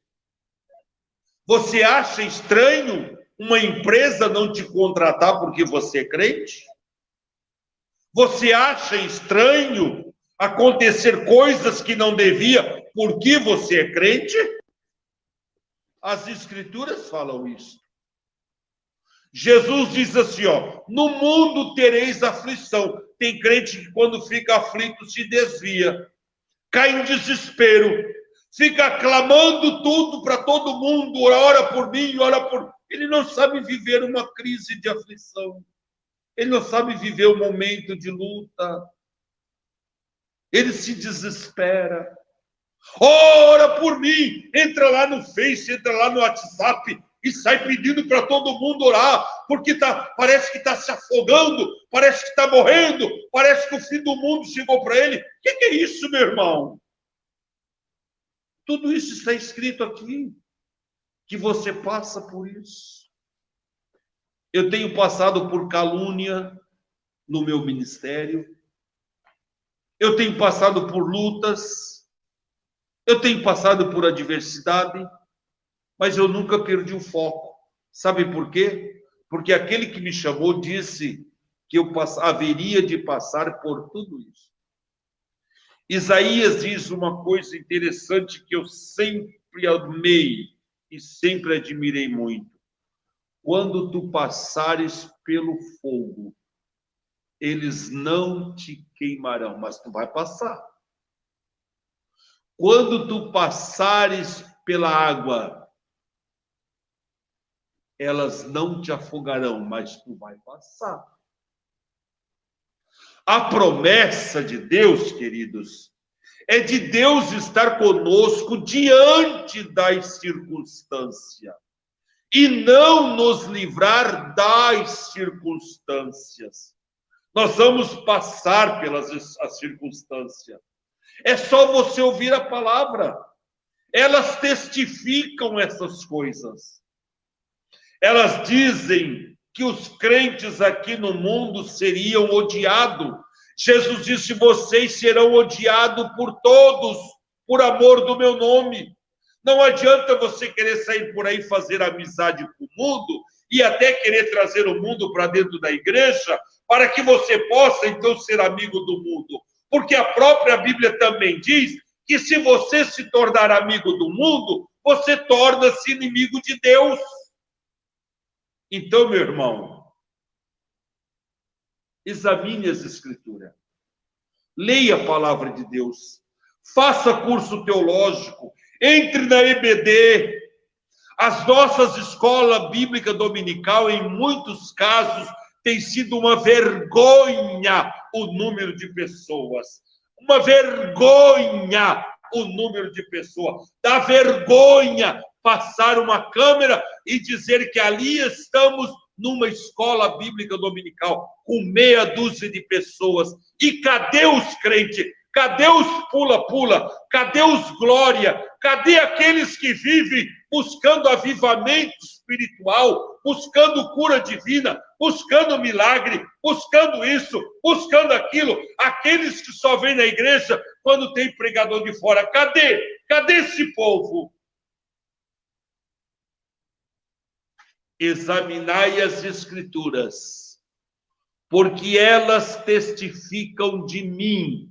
Você acha estranho uma empresa não te contratar porque você é crente? Você acha estranho acontecer coisas que não devia porque você é crente? As Escrituras falam isso. Jesus diz assim, ó, no mundo tereis aflição. Tem crente que quando fica aflito se desvia, cai em desespero, fica clamando tudo para todo mundo, ora por mim, ora por... Ele não sabe viver uma crise de aflição. Ele não sabe viver um momento de luta. Ele se desespera. Ora por mim, entra lá no Face, entra lá no WhatsApp e sai pedindo para todo mundo orar, porque parece que está se afogando, parece que está morrendo, parece que o fim do mundo chegou para ele. O que é isso, meu irmão? Tudo isso está escrito aqui, que você passa por isso. Eu tenho passado por calúnia no meu ministério, eu tenho passado por lutas, eu tenho passado por adversidade, mas eu nunca perdi o foco. Sabe por quê? Porque aquele que me chamou disse que eu haveria de passar por tudo isso. Isaías diz uma coisa interessante que eu sempre amei e sempre admirei muito. Quando tu passares pelo fogo, eles não te queimarão, mas tu vai passar. Quando tu passares pela água, elas não te afogarão, mas tu vai passar. A promessa de Deus, queridos, é de Deus estar conosco diante das circunstâncias e não nos livrar das circunstâncias. Nós vamos passar pelas as circunstâncias. É só você ouvir a palavra. Elas testificam essas coisas. Elas dizem que os crentes aqui no mundo seriam odiados. Jesus disse: vocês serão odiados por todos, por amor do meu nome. Não adianta você querer sair por aí fazer amizade com o mundo e até querer trazer o mundo para dentro da igreja para que você possa, então, ser amigo do mundo. Porque a própria Bíblia também diz que se você se tornar amigo do mundo, você torna-se inimigo de Deus. Então, meu irmão, examine as Escrituras. Leia a palavra de Deus. Faça curso teológico. Entre na EBD. As nossas escolas bíblicas dominical, em muitos casos, tem sido uma vergonha o número de pessoas. Uma vergonha o número de pessoas. Dá vergonha passar uma câmera e dizer que ali estamos numa escola bíblica dominical com meia dúzia de pessoas. E cadê os crentes? Cadê os pula-pula? Cadê os glória? Cadê aqueles que vivem buscando avivamento espiritual, buscando cura divina, buscando milagre, buscando isso, buscando aquilo? Aqueles que só vêm na igreja quando tem pregador de fora. Cadê? Cadê esse povo? Examinai as Escrituras, porque elas testificam de mim.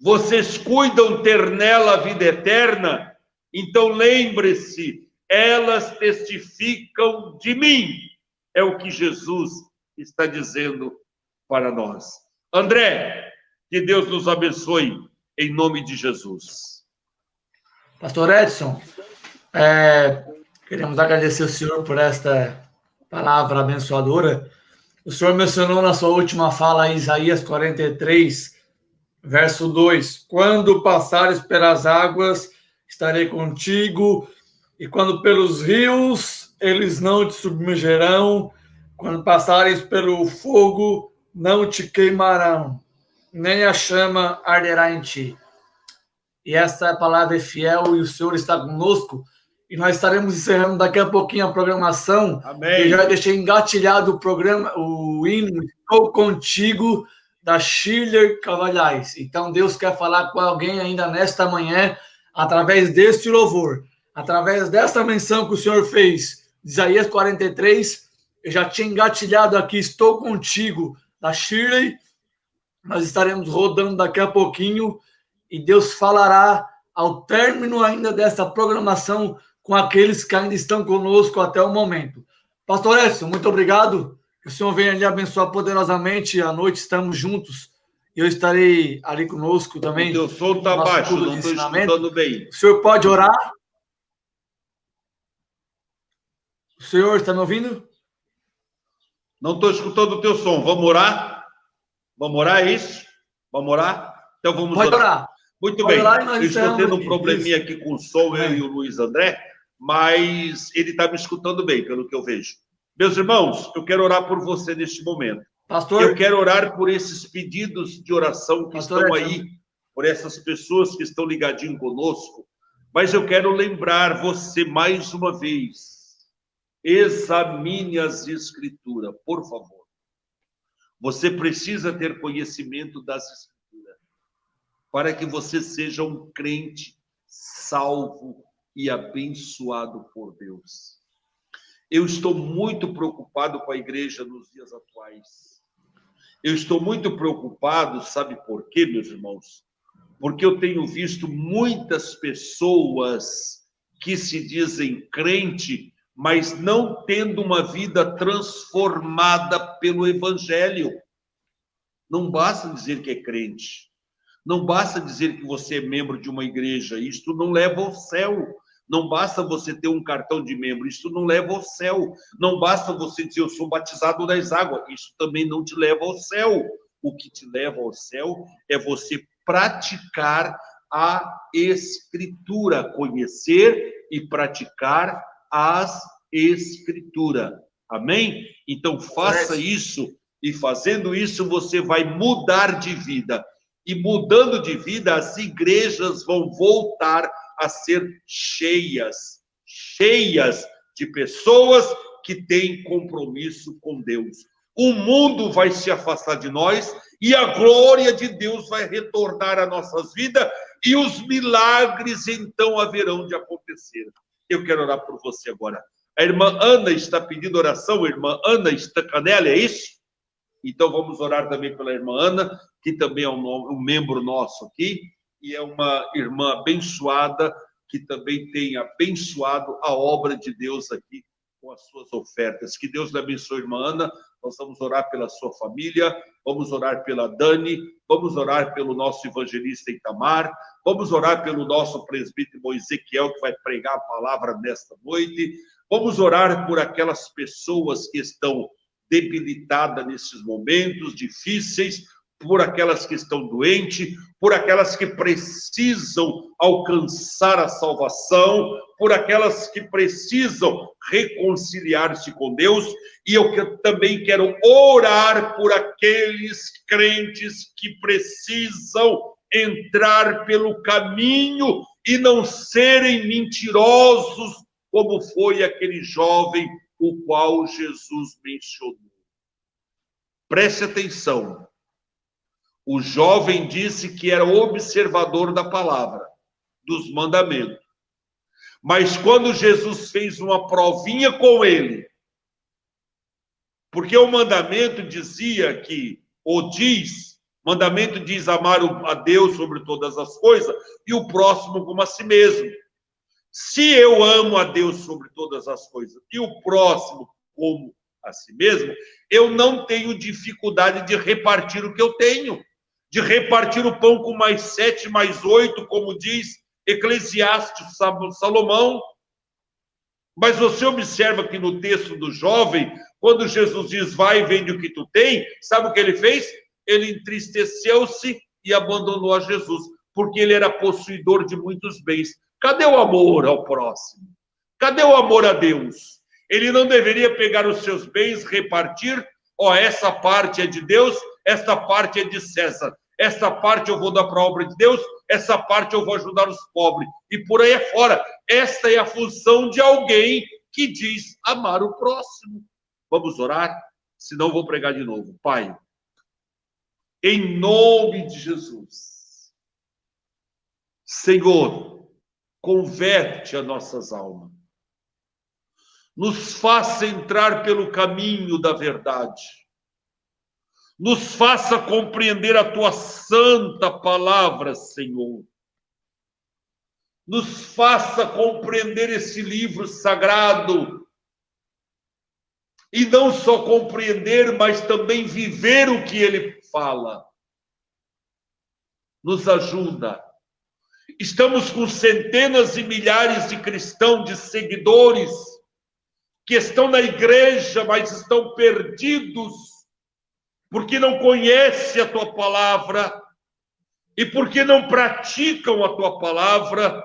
Vocês cuidam ter nela a vida eterna? Então lembre-se, elas testificam de mim. É o que Jesus está dizendo para nós. André, que Deus nos abençoe em nome de Jesus. Pastor Edson, queremos agradecer ao senhor por esta palavra abençoadora. O senhor mencionou na sua última fala Isaías 43, verso 2. Quando passares pelas águas, estarei contigo, e quando pelos rios, eles não te submergerão. Quando passares pelo fogo, não te queimarão, nem a chama arderá em ti. E essa palavra é fiel, e o Senhor está conosco. E nós estaremos encerrando daqui a pouquinho a programação. Amém. Eu já deixei engatilhado o programa, o hino Estou Contigo, da Schiller Cavalhais. Então, Deus quer falar com alguém ainda nesta manhã, através deste louvor, através dessa menção que o Senhor fez, Isaías 43, eu já tinha engatilhado aqui, Estou Contigo, da Shirley. Nós estaremos rodando daqui a pouquinho, e Deus falará ao término ainda dessa programação com aqueles que ainda estão conosco até o momento. Pastor Edson, muito obrigado. Que o Senhor venha lhe abençoar poderosamente. À noite estamos juntos. Eu estarei ali conosco também. O teu som está baixo, não estou escutando bem. O senhor pode orar? O senhor está me ouvindo? Não estou escutando o teu som. Vamos orar? Vamos orar, é isso? Vamos orar? Então vamos Pode orar. Muito Pode bem. orar e nós Eu estou tendo um aqui. probleminha aqui com o som, eu e o Luiz André, mas ele está me escutando bem, pelo que eu vejo. Meus irmãos, eu quero orar por você neste momento. Pastor, Eu quero orar por esses pedidos de oração que Pastor estão Edson. aí, por essas pessoas que estão ligadinho conosco, mas eu quero lembrar você mais uma vez, examine as Escrituras, por favor. Você precisa ter conhecimento das Escrituras, para que você seja um crente salvo e abençoado por Deus. Eu estou muito preocupado com a igreja nos dias atuais. Eu estou muito preocupado, sabe por quê, meus irmãos? Porque eu tenho visto muitas pessoas que se dizem crente, mas não tendo uma vida transformada pelo Evangelho. Não basta dizer que é crente. Não basta dizer que você é membro de uma igreja. Isto não leva ao céu. Não basta você ter um cartão de membro, isso não leva ao céu. Não basta você dizer, eu sou batizado nas águas, isso também não te leva ao céu. O que te leva ao céu é você praticar a Escritura, conhecer e praticar as Escrituras. Amém? Então faça isso, e fazendo isso você vai mudar de vida. E mudando de vida, as igrejas vão voltar a ser cheias de pessoas que têm compromisso com Deus. O mundo vai se afastar de nós e a glória de Deus vai retornar às nossas vidas e os milagres então haverão de acontecer. Eu quero orar por você agora. A irmã Ana está pedindo oração, a irmã Ana Stacanelli, é isso? Então vamos orar também pela irmã Ana, que também é um membro nosso aqui, e é uma irmã abençoada, que também tem abençoado a obra de Deus aqui com as suas ofertas. Que Deus lhe abençoe, irmã Ana. Nós vamos orar pela sua família, vamos orar pela Dani, vamos orar pelo nosso evangelista Itamar, vamos orar pelo nosso presbítero Ezequiel, que vai pregar a palavra nesta noite, vamos orar por aquelas pessoas que estão debilitadas nesses momentos difíceis, por aquelas que estão doentes, por aquelas que precisam alcançar a salvação, por aquelas que precisam reconciliar-se com Deus, e eu também quero orar por aqueles crentes que precisam entrar pelo caminho e não serem mentirosos, como foi aquele jovem o qual Jesus mencionou. Preste atenção. O jovem disse que era observador da palavra, dos mandamentos. Mas quando Jesus fez uma provinha com ele, porque o mandamento dizia que, mandamento diz amar a Deus sobre todas as coisas e o próximo como a si mesmo. Se eu amo a Deus sobre todas as coisas e o próximo como a si mesmo, eu não tenho dificuldade de repartir o que eu tenho, de repartir o pão com mais 7, mais 8, como diz Eclesiastes, Salomão. Mas você observa que no texto do jovem, quando Jesus diz, vai e vende o que tu tem, sabe o que ele fez? Ele entristeceu-se e abandonou a Jesus, porque ele era possuidor de muitos bens. Cadê o amor ao próximo? Cadê o amor a Deus? Ele não deveria pegar os seus bens, repartir, essa parte é de Deus, esta parte é de César, esta parte eu vou dar para a obra de Deus, essa parte eu vou ajudar os pobres, e por aí fora. Esta é a função de alguém que diz amar o próximo. Vamos orar? Senão vou pregar de novo. Pai, em nome de Jesus, Senhor, converte as nossas almas, nos faça entrar pelo caminho da verdade, nos faça compreender a tua santa palavra, Senhor, nos faça compreender esse livro sagrado, e não só compreender, mas também viver o que ele fala. Nos ajuda. Estamos com centenas e milhares de cristãos, de seguidores, que estão na igreja, mas estão perdidos, porque não conhecem a tua palavra, e porque não praticam a tua palavra,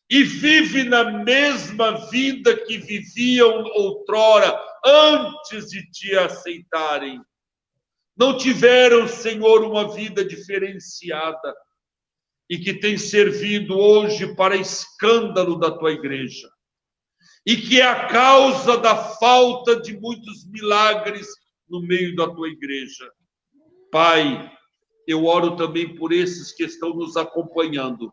e vivem na mesma vida que viviam outrora, antes de te aceitarem. Não tiveram, Senhor, uma vida diferenciada, e que tem servido hoje para escândalo da tua igreja, e que é a causa da falta de muitos milagres no meio da tua igreja. Pai, eu oro também por esses que estão nos acompanhando,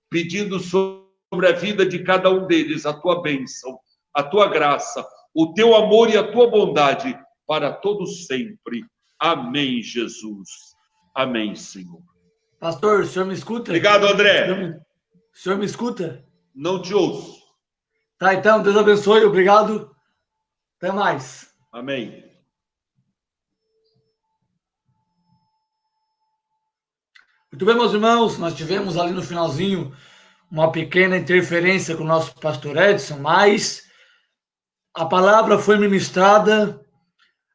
pedindo sobre a vida de cada um deles a tua bênção, a tua graça, o teu amor e a tua bondade para todos sempre. Amém, Jesus. Amém, Senhor. Pastor, o senhor me escuta? Obrigado, André. O senhor me escuta? Não te ouço. Tá, então, Deus abençoe, obrigado. Até mais. Amém. Muito bem, meus irmãos, nós tivemos ali no finalzinho uma pequena interferência com o nosso pastor Edson, mas a palavra foi ministrada,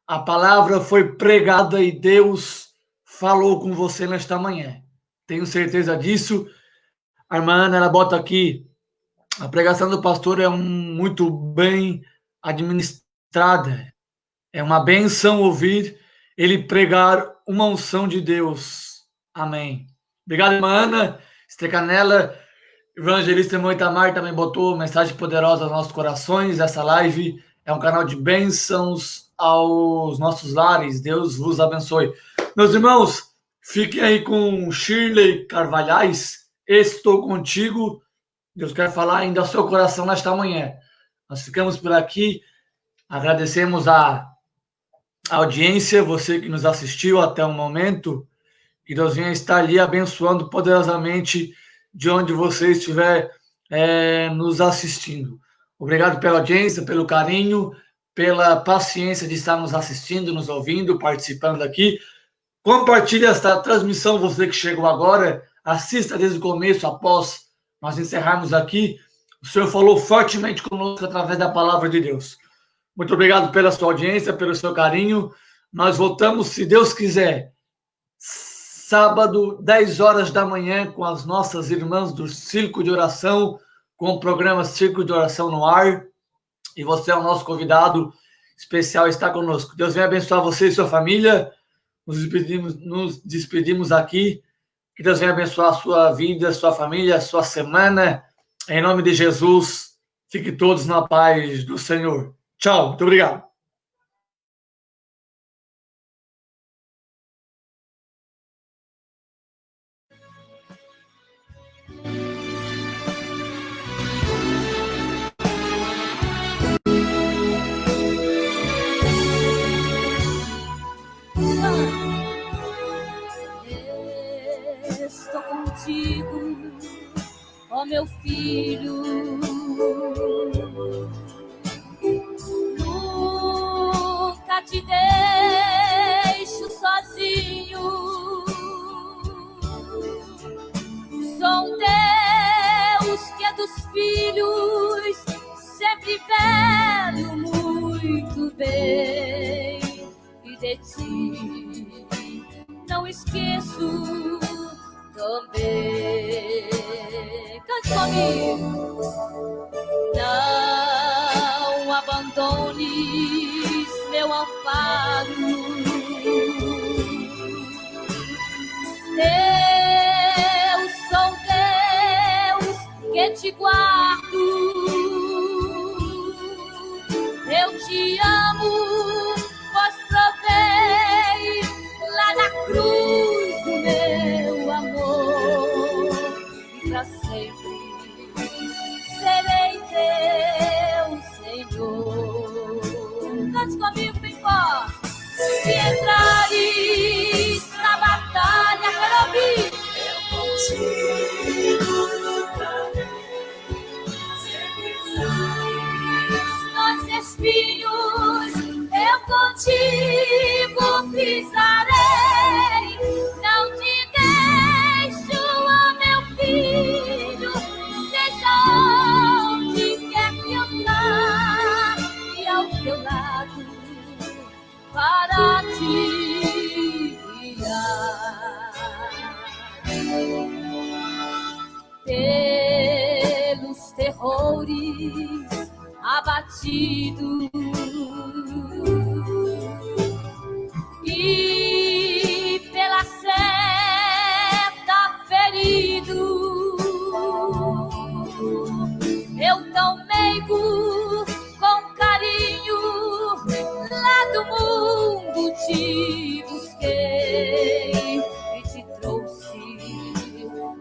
a palavra foi pregada e Deus falou com você nesta manhã. Tenho certeza disso. A irmã Ana, ela bota aqui, a pregação do pastor é muito bem administrada. É uma benção ouvir ele pregar uma unção de Deus. Amém. Obrigado, irmã Ana. Canela, evangelista irmã Itamar também botou mensagem poderosa aos nossos corações. Essa live é um canal de bênçãos aos nossos lares. Deus vos abençoe. Meus irmãos, fiquem aí com Shirley Carvalhais. Estou contigo. Deus quer falar ainda ao seu coração nesta manhã. Nós ficamos por aqui. Agradecemos a audiência, você que nos assistiu até o momento. Que Deus venha estar ali abençoando poderosamente de onde você estiver nos assistindo. Obrigado pela audiência, pelo carinho, pela paciência de estar nos assistindo, nos ouvindo, participando aqui. Compartilhe esta transmissão, você que chegou agora, assista desde o começo, após nós encerrarmos aqui. O Senhor falou fortemente conosco através da palavra de Deus. Muito obrigado pela sua audiência, pelo seu carinho. Nós voltamos, se Deus quiser, sábado, 10 horas da manhã, com as nossas irmãs do Círculo de Oração, com o programa Círculo de Oração no ar. E você é o nosso convidado especial, está conosco. Deus venha abençoar você e sua família. Nos despedimos aqui. Que Deus venha abençoar a sua vida, a sua família, a sua semana. Em nome de Jesus, fique todos na paz do Senhor. Tchau, muito obrigado. Estou contigo, ó meu filho, nunca te deixo sozinho. Sou um Deus que é dos filhos, sempre velo muito bem, e de ti não esqueço também. Cante comigo. Não abandones meu amparo. Eu sou Deus que te guardo. Eu te amo, pois provei lá na cruz do meu amor, e pra sempre serei teu Senhor. Cante comigo, bem forte. Se entrares na batalha, quero ouvir. Eu contigo lutarei, sempre sairás nos espinhos, eu contigo pisarei. Não te deixo, ó meu filho, seja onde quer que eu vá, e ao teu lado para te guiar. Pelos terrores abatido e pela seta ferido, eu tão meigo com carinho lá do mundo te busquei e te trouxe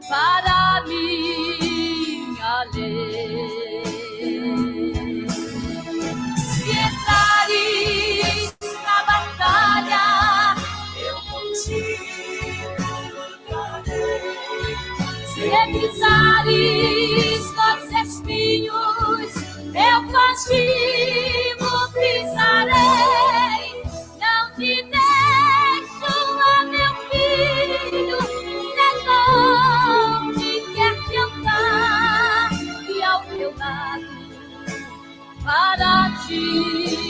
para minha lei. Se ti.